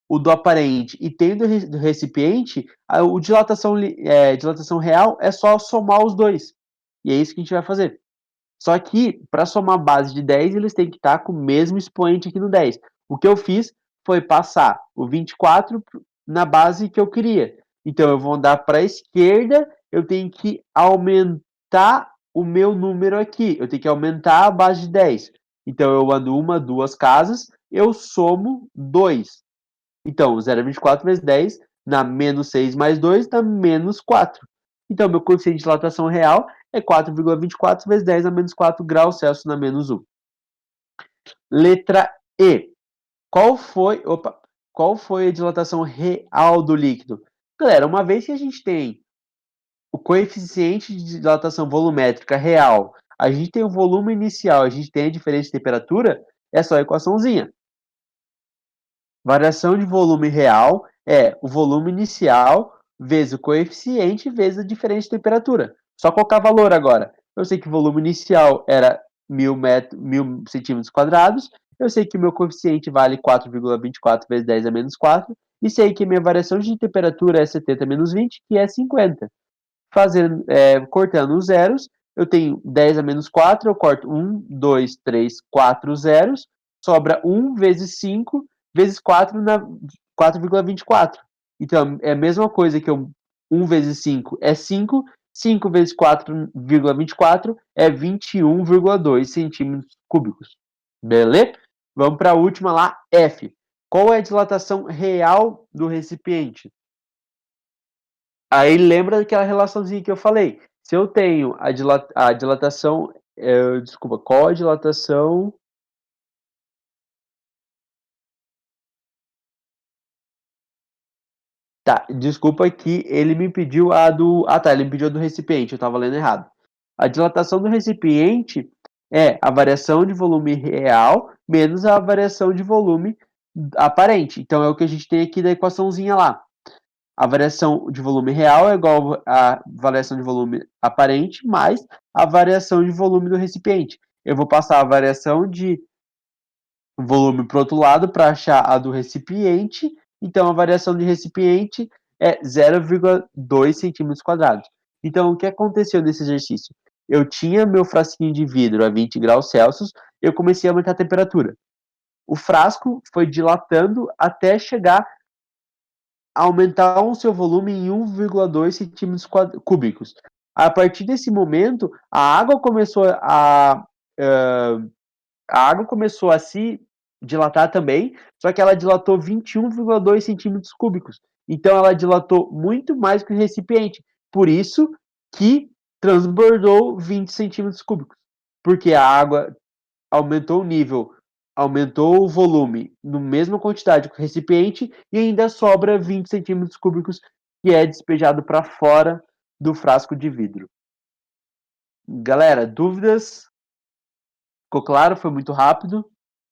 o do aparente e tem o do recipiente, o dilatação real é só somar os dois. E é isso que a gente vai fazer. Só que, para somar a base de 10, eles têm que estar com o mesmo expoente aqui no 10. O que eu fiz foi passar o 24 na base que eu queria. Então, eu vou andar para a esquerda, eu tenho que aumentar o meu número aqui. Eu tenho que aumentar a base de 10. Então, eu ando uma, duas casas, eu somo 2. Então, 0,24 vezes 10 dá menos 6 mais 2 dá menos 4. Então, meu coeficiente de dilatação real é 4,24 vezes 10 a menos 4 graus Celsius na menos 1. Letra E. Qual foi a dilatação real do líquido? Galera, uma vez que a gente tem o coeficiente de dilatação volumétrica real, a gente tem o volume inicial, a gente tem a diferença de temperatura, é só a equaçãozinha. Variação de volume real é o volume inicial vezes o coeficiente vezes a diferença de temperatura. Só colocar valor agora. Eu sei que o volume inicial era 1.000 centímetros quadrados, eu sei que o meu coeficiente vale 4,24 vezes 10 a menos 4, e sei que minha variação de temperatura é 70 menos 20, que é 50. Cortando os zeros, eu tenho 10 a menos 4, eu corto 1, 2, 3, 4 zeros, sobra 1 vezes 5 vezes 4 na 4,24. Então, é a mesma coisa que 1 vezes 5 é 5, 5 vezes 4,24 é 21,2 centímetros cúbicos. Beleza? Vamos para a última lá, F. Qual é a dilatação real do recipiente? Aí lembra daquela relaçãozinha que eu falei. Se eu tenho a dilatação, desculpa, qual a dilatação? Tá, desculpa que ele me pediu a do. Ah, tá, ele me pediu a do recipiente, eu estava lendo errado. A dilatação do recipiente é a variação de volume real menos a variação de volume aparente. Então é o que a gente tem aqui da equaçãozinha lá. A variação de volume real é igual à variação de volume aparente mais a variação de volume do recipiente. Eu vou passar a variação de volume para o outro lado para achar a do recipiente. Então, a variação de recipiente é 0,2 centímetros quadrados. Então, o que aconteceu nesse exercício? Eu tinha meu frasquinho de vidro a 20 graus Celsius, eu comecei a aumentar a temperatura. O frasco foi dilatando até chegar aumentar o seu volume em 1,2 centímetros cúbicos. A partir desse momento, a água começou a se dilatar também, só que ela dilatou 21,2 centímetros cúbicos. Então ela dilatou muito mais que o recipiente. Por isso que transbordou 20 centímetros cúbicos. Porque a água aumentou o nível, aumentou o volume na mesma quantidade que o recipiente e ainda sobra 20 centímetros cúbicos que é despejado para fora do frasco de vidro. Galera, dúvidas? Ficou claro? Foi muito rápido?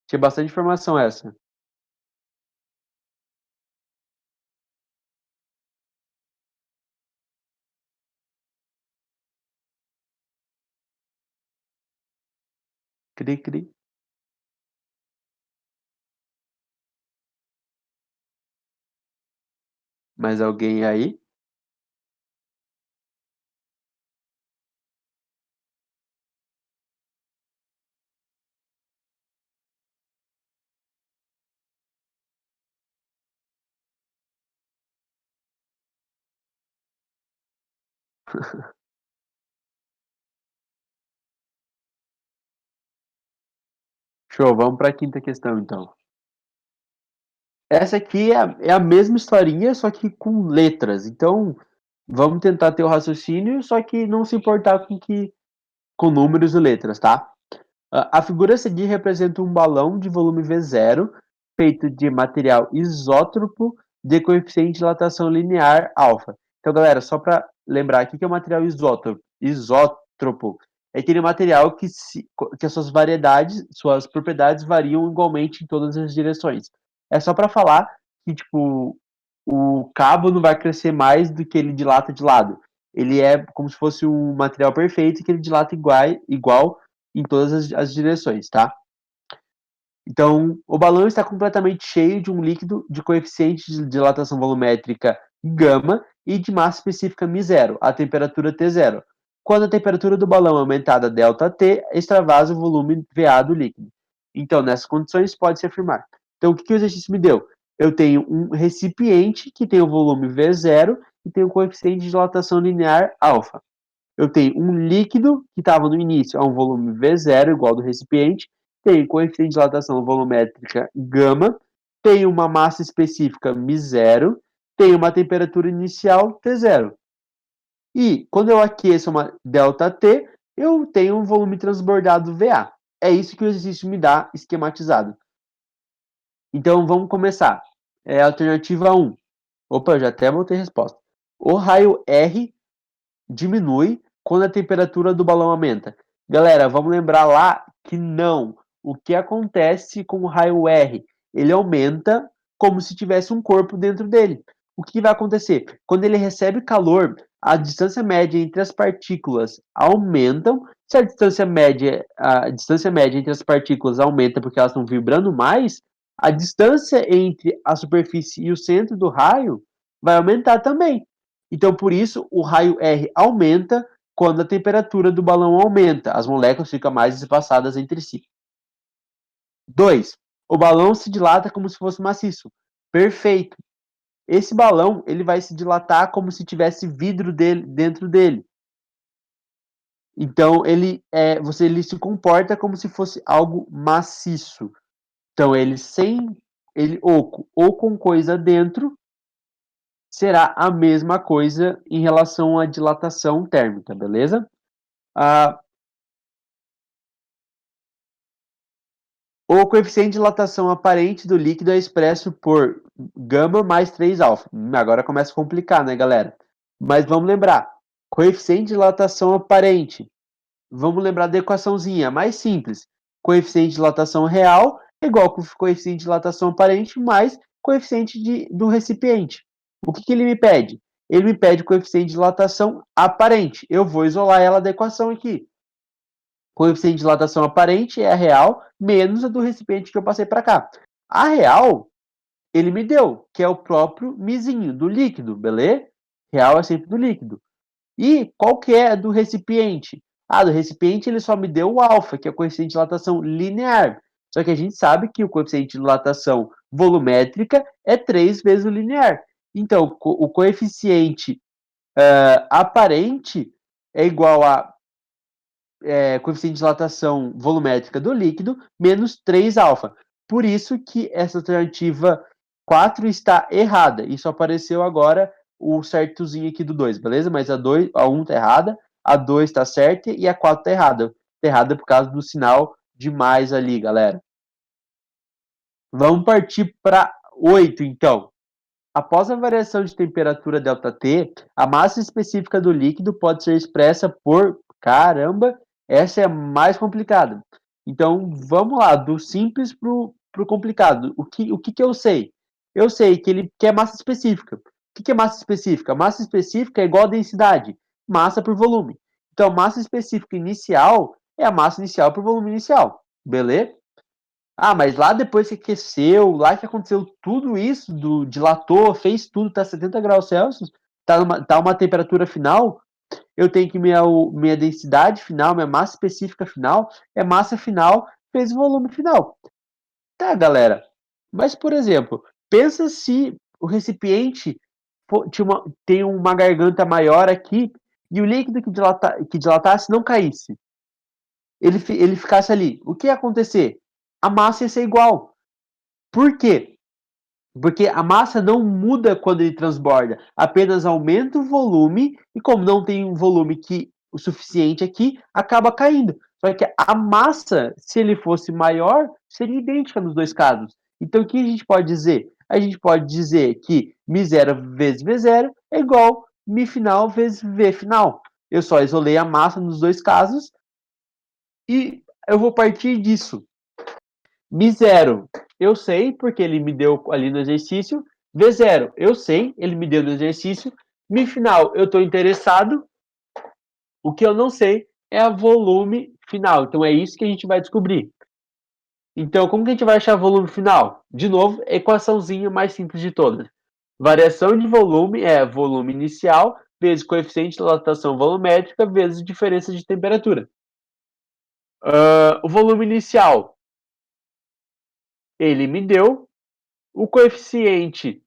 Tinha bastante informação essa. Cri, cri. Mais alguém aí? Show, vamos para a quinta questão então. Essa aqui é a mesma historinha, só que com letras. Então, vamos tentar ter o raciocínio, só que não se importar com números e letras, tá? A figura a seguir representa um balão de volume V0, feito de material isótropo de coeficiente de dilatação linear alfa. Então, galera, só para lembrar, o que é o material isótropo? Isótropo é aquele material que as suas variedades, suas propriedades variam igualmente em todas as direções. É só para falar que, tipo, o cabo não vai crescer mais do que ele dilata de lado. Ele é como se fosse um material perfeito que ele dilata igual em todas as direções, tá? Então, o balão está completamente cheio de um líquido de coeficiente de dilatação volumétrica gama e de massa específica μ0, a temperatura T0. Quando a temperatura do balão é aumentada ΔT, extravasa o volume VA do líquido. Então, nessas condições, pode-se afirmar. Então, o que o exercício me deu? Eu tenho um recipiente que tem o volume V0 que tem o coeficiente de dilatação linear alfa. Eu tenho um líquido que estava no início a um volume V0 igual ao do recipiente, tem coeficiente de dilatação volumétrica gama, tem uma massa específica μ0, tem uma temperatura inicial T0. E quando eu aqueço uma ΔT, eu tenho um volume transbordado VA. É isso que o exercício me dá esquematizado. Então vamos começar. Alternativa 1. Opa, eu já até botei a resposta. O raio R diminui quando a temperatura do balão aumenta. Galera, vamos lembrar lá que não. O que acontece com o raio R? Ele aumenta como se tivesse um corpo dentro dele. O que vai acontecer? Quando ele recebe calor, a distância média entre as partículas aumentam. Se a distância média entre as partículas aumenta porque elas estão vibrando mais, a distância entre a superfície e o centro do raio vai aumentar também. Então, por isso, o raio R aumenta quando a temperatura do balão aumenta. As moléculas ficam mais espaçadas entre si. 2. O balão se dilata como se fosse maciço. Perfeito. Esse balão ele vai se dilatar como se tivesse vidro dentro dele. Então, ele se comporta como se fosse algo maciço. Então, ele oco ou com coisa dentro, será a mesma coisa em relação à dilatação térmica, beleza? O coeficiente de dilatação aparente do líquido é expresso por gama mais 3 alfa. Agora começa a complicar, né, galera? Mas vamos lembrar, coeficiente de dilatação aparente. Vamos lembrar da equaçãozinha mais simples. Coeficiente de dilatação real é igual ao coeficiente de dilatação aparente mais coeficiente do recipiente. O que ele me pede? Ele me pede coeficiente de dilatação aparente. Eu vou isolar ela da equação aqui. Coeficiente de dilatação aparente é a real menos a do recipiente que eu passei para cá. A real, ele me deu, que é o próprio mizinho do líquido, beleza? Real é sempre do líquido. E qual que é a do recipiente? Do recipiente ele só me deu o alfa, que é o coeficiente de dilatação linear. Só que a gente sabe que o coeficiente de dilatação volumétrica é 3 vezes o linear. Então, o coeficiente aparente é igual a coeficiente de dilatação volumétrica do líquido menos 3 alfa. Por isso que essa alternativa 4 está errada. Isso apareceu agora o certozinho aqui do 2, beleza? Mas a 1 está errada, a 2 está certa e a 4 está errada. Está errada por causa do sinal de mais ali, galera. Vamos partir para 8, então. Após a variação de temperatura ΔT, a massa específica do líquido pode ser expressa por... Caramba, essa é a mais complicada. Então, vamos lá, do simples para o complicado. O que eu sei? Eu sei que ele quer massa específica. O que é massa específica? Massa específica é igual a densidade, massa por volume. Então, massa específica inicial é a massa inicial por volume inicial. Beleza? Mas lá depois que aqueceu, lá que aconteceu tudo isso, dilatou, fez tudo, tá 70 graus Celsius, tá uma temperatura final, eu tenho que minha densidade final, minha massa específica final, é massa final vezes volume final. Tá, galera. Mas, por exemplo, pensa se o recipiente tem uma garganta maior aqui e o líquido que dilatasse não caísse. Ele ficasse ali. O que ia acontecer? A massa ia ser igual. Por quê? Porque a massa não muda quando ele transborda, apenas aumenta o volume e como não tem um volume o suficiente aqui, acaba caindo. Só que a massa, se ele fosse maior, seria idêntica nos dois casos. Então o que a gente pode dizer? A gente pode dizer que μ0 vezes V0 é igual μ final vezes V final. Eu só isolei a massa nos dois casos e eu vou partir disso. μ0, eu sei, porque ele me deu ali no exercício. V0, eu sei, ele me deu no exercício. Mi final, eu estou interessado. O que eu não sei é a volume final. Então, é isso que a gente vai descobrir. Então, como que a gente vai achar volume final? De novo, equaçãozinha mais simples de todas. Variação de volume é volume inicial vezes coeficiente de dilatação volumétrica vezes diferença de temperatura. O volume inicial, ele me deu. O coeficiente,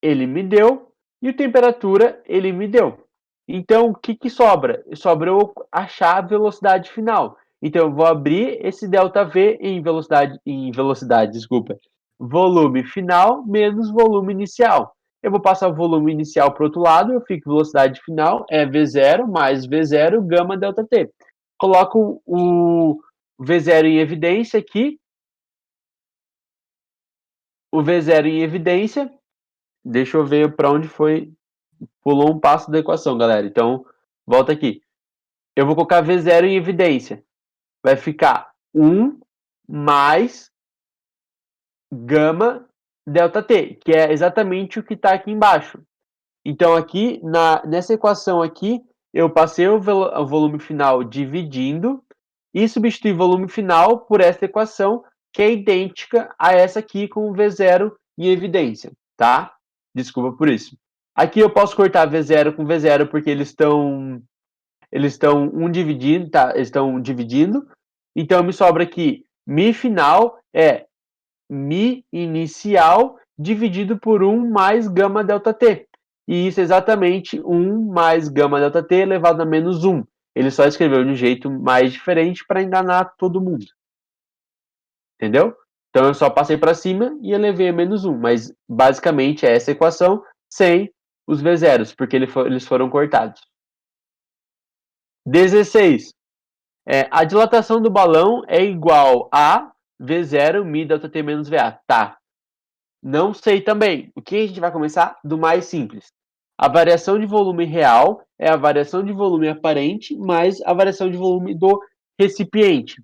ele me deu. E temperatura ele me deu. Então, o que sobra? Sobra eu achar a velocidade final. Então, eu vou abrir esse ΔV desculpa, volume final menos volume inicial. Eu vou passar o volume inicial para o outro lado, eu fico velocidade final, é V0 mais V0 gama ΔT. Coloco o V0 em evidência aqui, o V0 em evidência. Deixa eu ver para onde foi. Pulou um passo da equação, galera. Então, volta aqui. Eu vou colocar V0 em evidência. Vai ficar 1 mais gama ΔT, que é exatamente o que está aqui embaixo. Então, aqui, nessa equação aqui, eu passei o volume final dividindo e substituí o volume final por essa equação, que é idêntica a essa aqui com o V0 em evidência, tá? Desculpa por isso. Aqui eu posso cortar V0 com V0 porque eles estão dividindo, tá? Eles estão dividindo. Então me sobra aqui mi final é mi inicial dividido por 1 mais gama ΔT. E isso é exatamente 1 mais gama ΔT elevado a menos 1. Ele só escreveu de um jeito mais diferente para enganar todo mundo. Entendeu? Então eu só passei para cima e elevei a menos 1. Mas basicamente é essa equação sem os V0s, porque eles foram cortados. 16. A dilatação do balão é igual a V0 mi ΔT menos VA. Tá. Não sei também. O que a gente vai começar? Do mais simples. A variação de volume real é a variação de volume aparente mais a variação de volume do recipiente.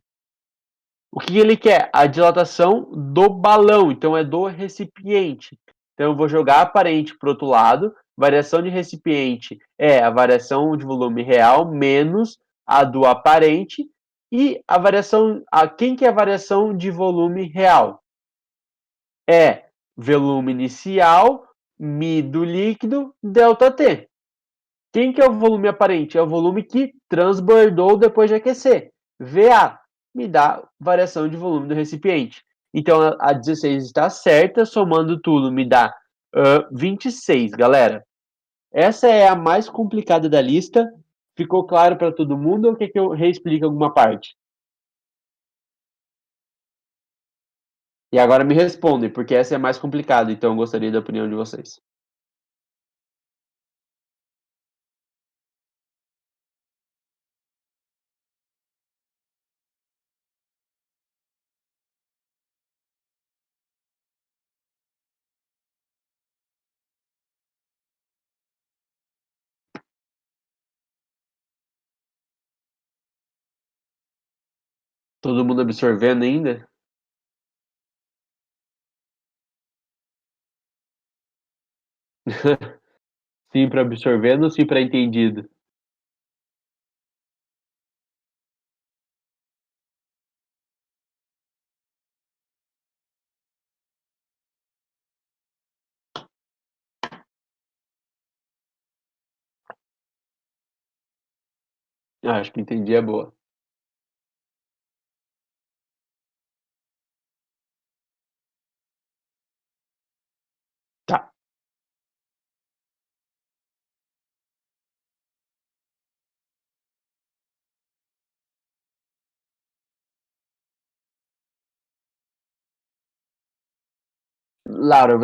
O que ele quer? A dilatação do balão, então é do recipiente. Então eu vou jogar aparente para o outro lado. Variação de recipiente é a variação de volume real menos a do aparente. E a variação. Quem que é a variação de volume real? É volume inicial, mi do líquido, ΔT. Quem que é o volume aparente? É o volume que transbordou depois de aquecer. VA me dá variação de volume do recipiente. Então a 16 está certa, somando tudo me dá 26, galera. Essa é a mais complicada da lista. Ficou claro para todo mundo ou quer que eu reexplique alguma parte? E agora me respondem, porque essa é mais complicada, então eu gostaria da opinião de vocês. Todo mundo absorvendo ainda? Sim para absorvendo ou sim para entendido? Acho que entendi, é boa. Tá. Laura, eu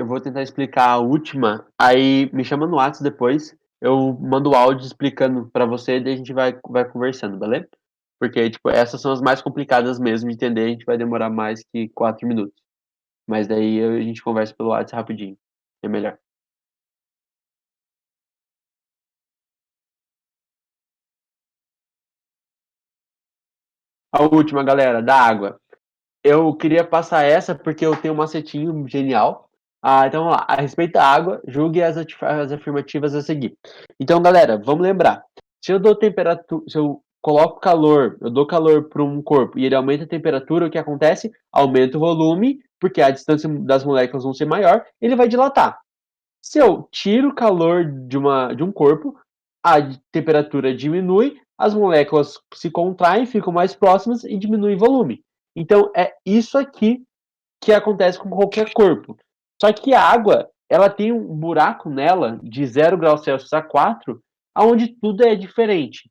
vou tentar explicar a última, aí me chama no WhatsApp depois, eu mando o áudio explicando pra você e daí a gente vai conversando, beleza? Porque, tipo, essas são as mais complicadas mesmo de entender, a gente vai demorar mais que 4 minutos. Mas daí a gente conversa pelo WhatsApp rapidinho, é melhor. A última, galera, da água. Eu queria passar essa porque eu tenho um macetinho genial. Então vamos lá. A respeito da água, julgue as afirmativas a seguir. Então, galera, vamos lembrar. Se eu dou temperatura, se eu coloco calor, eu dou calor para um corpo e ele aumenta a temperatura, o que acontece? Aumenta o volume, porque a distância das moléculas vão ser maior, ele vai dilatar. Se eu tiro o calor de um corpo, a temperatura diminui, as moléculas se contraem, ficam mais próximas e diminui o volume. Então é isso aqui que acontece com qualquer corpo. Só que a água, ela tem um buraco nela de 0 graus Celsius a 4, aonde tudo é diferente.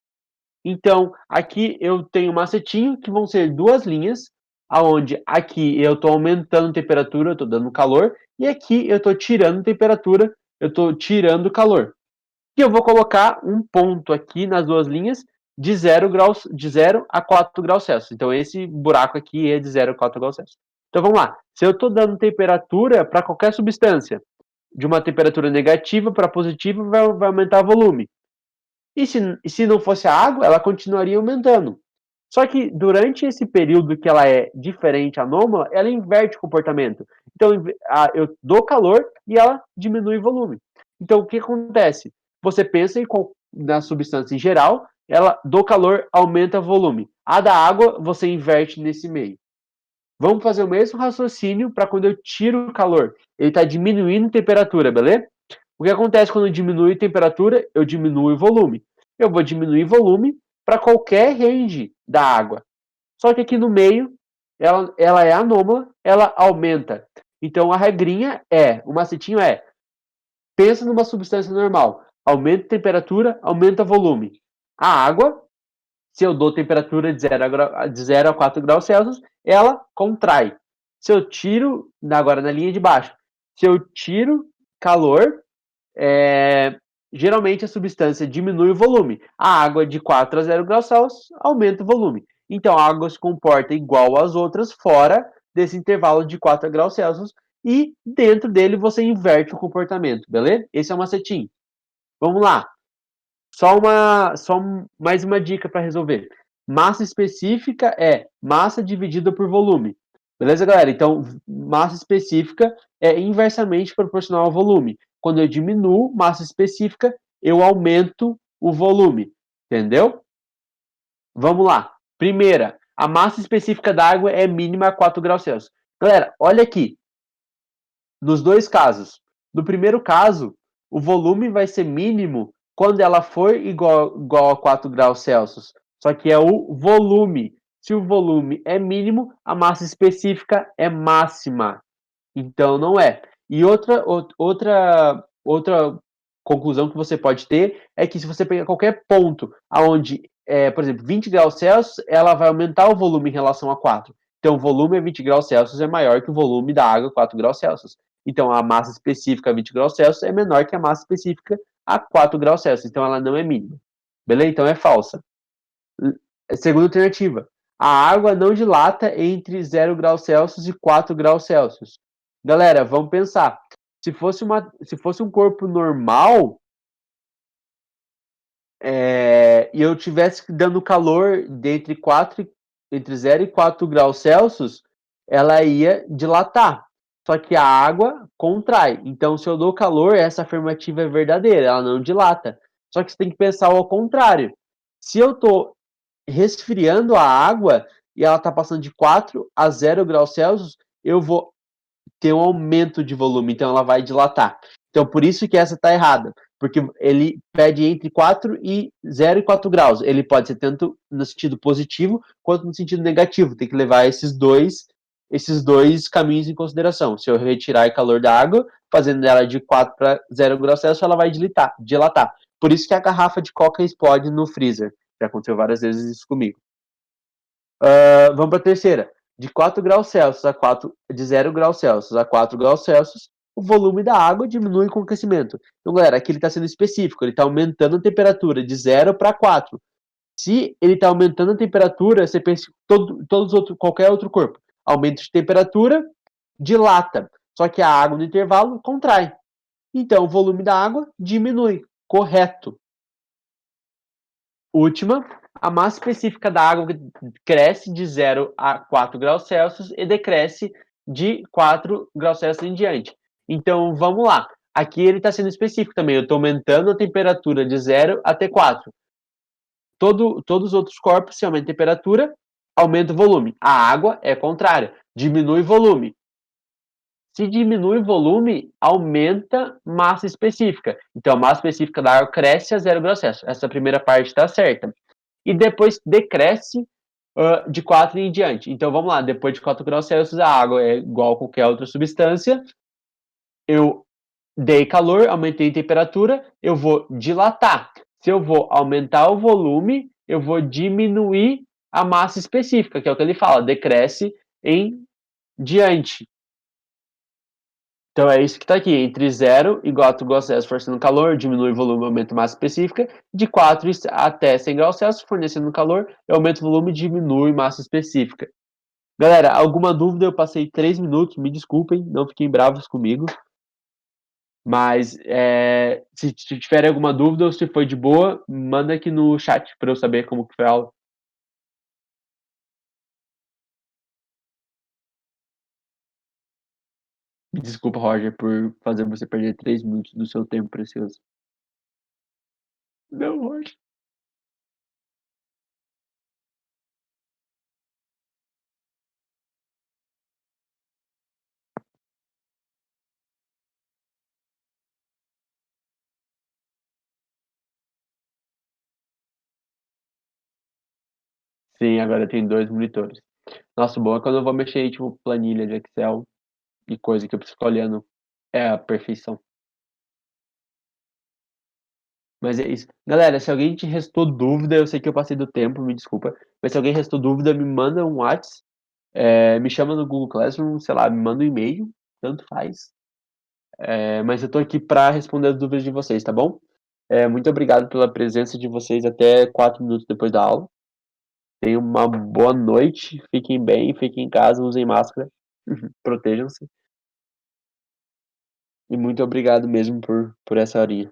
Então, aqui eu tenho um macetinho que vão ser 2 linhas, aonde aqui eu estou aumentando temperatura, eu estou dando calor, e aqui eu estou tirando temperatura, eu estou tirando calor. E eu vou colocar um ponto aqui nas 2 linhas de 0 a 4 graus Celsius. Então, esse buraco aqui é de 0 a 4 graus Celsius. Então, vamos lá. Se eu estou dando temperatura para qualquer substância, de uma temperatura negativa para positiva, vai aumentar o volume. E se não fosse a água, ela continuaria aumentando. Só que durante esse período que ela é diferente, anômala, ela inverte o comportamento. Então, eu dou calor e ela diminui o volume. Então, o que acontece? Você pensa na substância em geral, ela do calor aumenta o volume. A da água, você inverte nesse meio. Vamos fazer o mesmo raciocínio para quando eu tiro o calor. Ele está diminuindo a temperatura, beleza? O que acontece quando diminui a temperatura? Eu diminuo o volume. Eu vou diminuir o volume para qualquer range da água. Só que aqui no meio, ela é anômala, ela aumenta. Então a regrinha o macetinho pensa numa substância normal. Aumenta a temperatura, aumenta o volume. A água, se eu dou temperatura de 0 a 4 graus Celsius, ela contrai. Se eu tiro, agora na linha de baixo, se eu tiro calor, geralmente a substância diminui o volume. A água de 4 a 0 graus Celsius aumenta o volume. Então a água se comporta igual às outras fora desse intervalo de 4 graus Celsius e dentro dele você inverte o comportamento, beleza? Esse é o macetinho. Vamos lá. Só mais uma dica para resolver. Massa específica é massa dividida por volume. Beleza, galera? Então, massa específica é inversamente proporcional ao volume. Quando eu diminuo massa específica, eu aumento o volume. Entendeu? Vamos lá. Primeira, a massa específica da água é mínima a 4 graus Celsius. Galera, olha aqui. Nos dois casos. No primeiro caso, o volume vai ser mínimo quando ela for igual a 4 graus Celsius. Só que é o volume. Se o volume é mínimo, a massa específica é máxima. Então não é. E outra conclusão que você pode ter é que se você pegar qualquer ponto aonde, por exemplo, 20 graus Celsius, ela vai aumentar o volume em relação a 4. Então o volume a 20 graus Celsius é maior que o volume da água a 4 graus Celsius. Então a massa específica a 20 graus Celsius é menor que a massa específica a 4 graus Celsius. Então ela não é mínima. Beleza? Então é falsa. Segunda alternativa. A água não dilata entre 0 graus Celsius e 4 graus Celsius. Galera, vamos pensar. Se fosse um corpo normal, e eu tivesse dando calor entre 0 e 4 graus Celsius, ela ia dilatar. Só que a água contrai. Então, se eu dou calor, essa afirmativa é verdadeira, ela não dilata. Só que você tem que pensar ao contrário. Se eu estou resfriando a água e ela está passando de 4 a 0 graus Celsius, eu vou ter um aumento de volume, então ela vai dilatar. Então, por isso que essa está errada, porque ele pede entre 0 e 4 graus. Ele pode ser tanto no sentido positivo quanto no sentido negativo. Tem que levar esses dois caminhos em consideração. Se eu retirar o calor da água, fazendo ela de 4 para 0 graus Celsius, ela vai dilatar. Por isso que a garrafa de coca explode no freezer. Já aconteceu várias vezes isso comigo. Vamos para a terceira. De 4 graus Celsius de 0 graus Celsius a 4 graus Celsius, o volume da água diminui com o aquecimento. Então, galera, aqui ele está sendo específico, ele está aumentando a temperatura de 0 para 4. Se ele está aumentando a temperatura, você pensa em qualquer outro corpo. Aumento de temperatura, dilata. Só que a água no intervalo contrai. Então, o volume da água diminui. Correto. Última, a massa específica da água cresce de 0 a 4 graus Celsius e decresce de 4 graus Celsius em diante. Então, vamos lá. Aqui ele está sendo específico também. Eu estou aumentando a temperatura de 0 até 4. Todos os outros corpos, se aumenta a temperatura, aumenta o volume. A água é contrária, diminui o volume. Se diminui o volume, aumenta massa específica. Então, a massa específica da água cresce a 0 graus Celsius. Essa primeira parte está certa. E depois decresce de 4 em diante. Então, vamos lá. Depois de 4 graus Celsius, a água é igual a qualquer outra substância. Eu dei calor, aumentei a temperatura, eu vou dilatar. Se eu vou aumentar o volume, eu vou diminuir a massa específica, que é o que ele fala, decresce em diante. Então é isso que está aqui, entre 0 igual a graus Celsius fornecendo calor, diminui o volume, aumenta a massa específica, de 4 até 100 graus Celsius fornecendo calor, eu aumento o volume e diminui massa específica. Galera, alguma dúvida? Eu passei 3 minutos, me desculpem, não fiquem bravos comigo. Mas se tiverem alguma dúvida ou se foi de boa, manda aqui no chat para eu saber como que foi a aula. Me desculpa, Roger, por fazer você perder 3 minutos do seu tempo precioso. Não, Roger. Sim, agora tem 2 monitores. Nossa, o bom é quando eu vou mexer em, tipo, planilha de Excel e coisa que eu preciso ficar olhando. É a perfeição. Mas é isso. Galera, se alguém te restou dúvida, eu sei que eu passei do tempo, me desculpa. Mas se alguém restou dúvida, me manda um WhatsApp, me chama no Google Classroom, sei lá, me manda um e-mail, tanto faz. Mas eu tô aqui para responder as dúvidas de vocês, tá bom? Muito obrigado pela presença de vocês até 4 minutos depois da aula. Tenham uma boa noite, fiquem bem, fiquem em casa, usem máscara, protejam-se. E muito obrigado mesmo por essa horinha.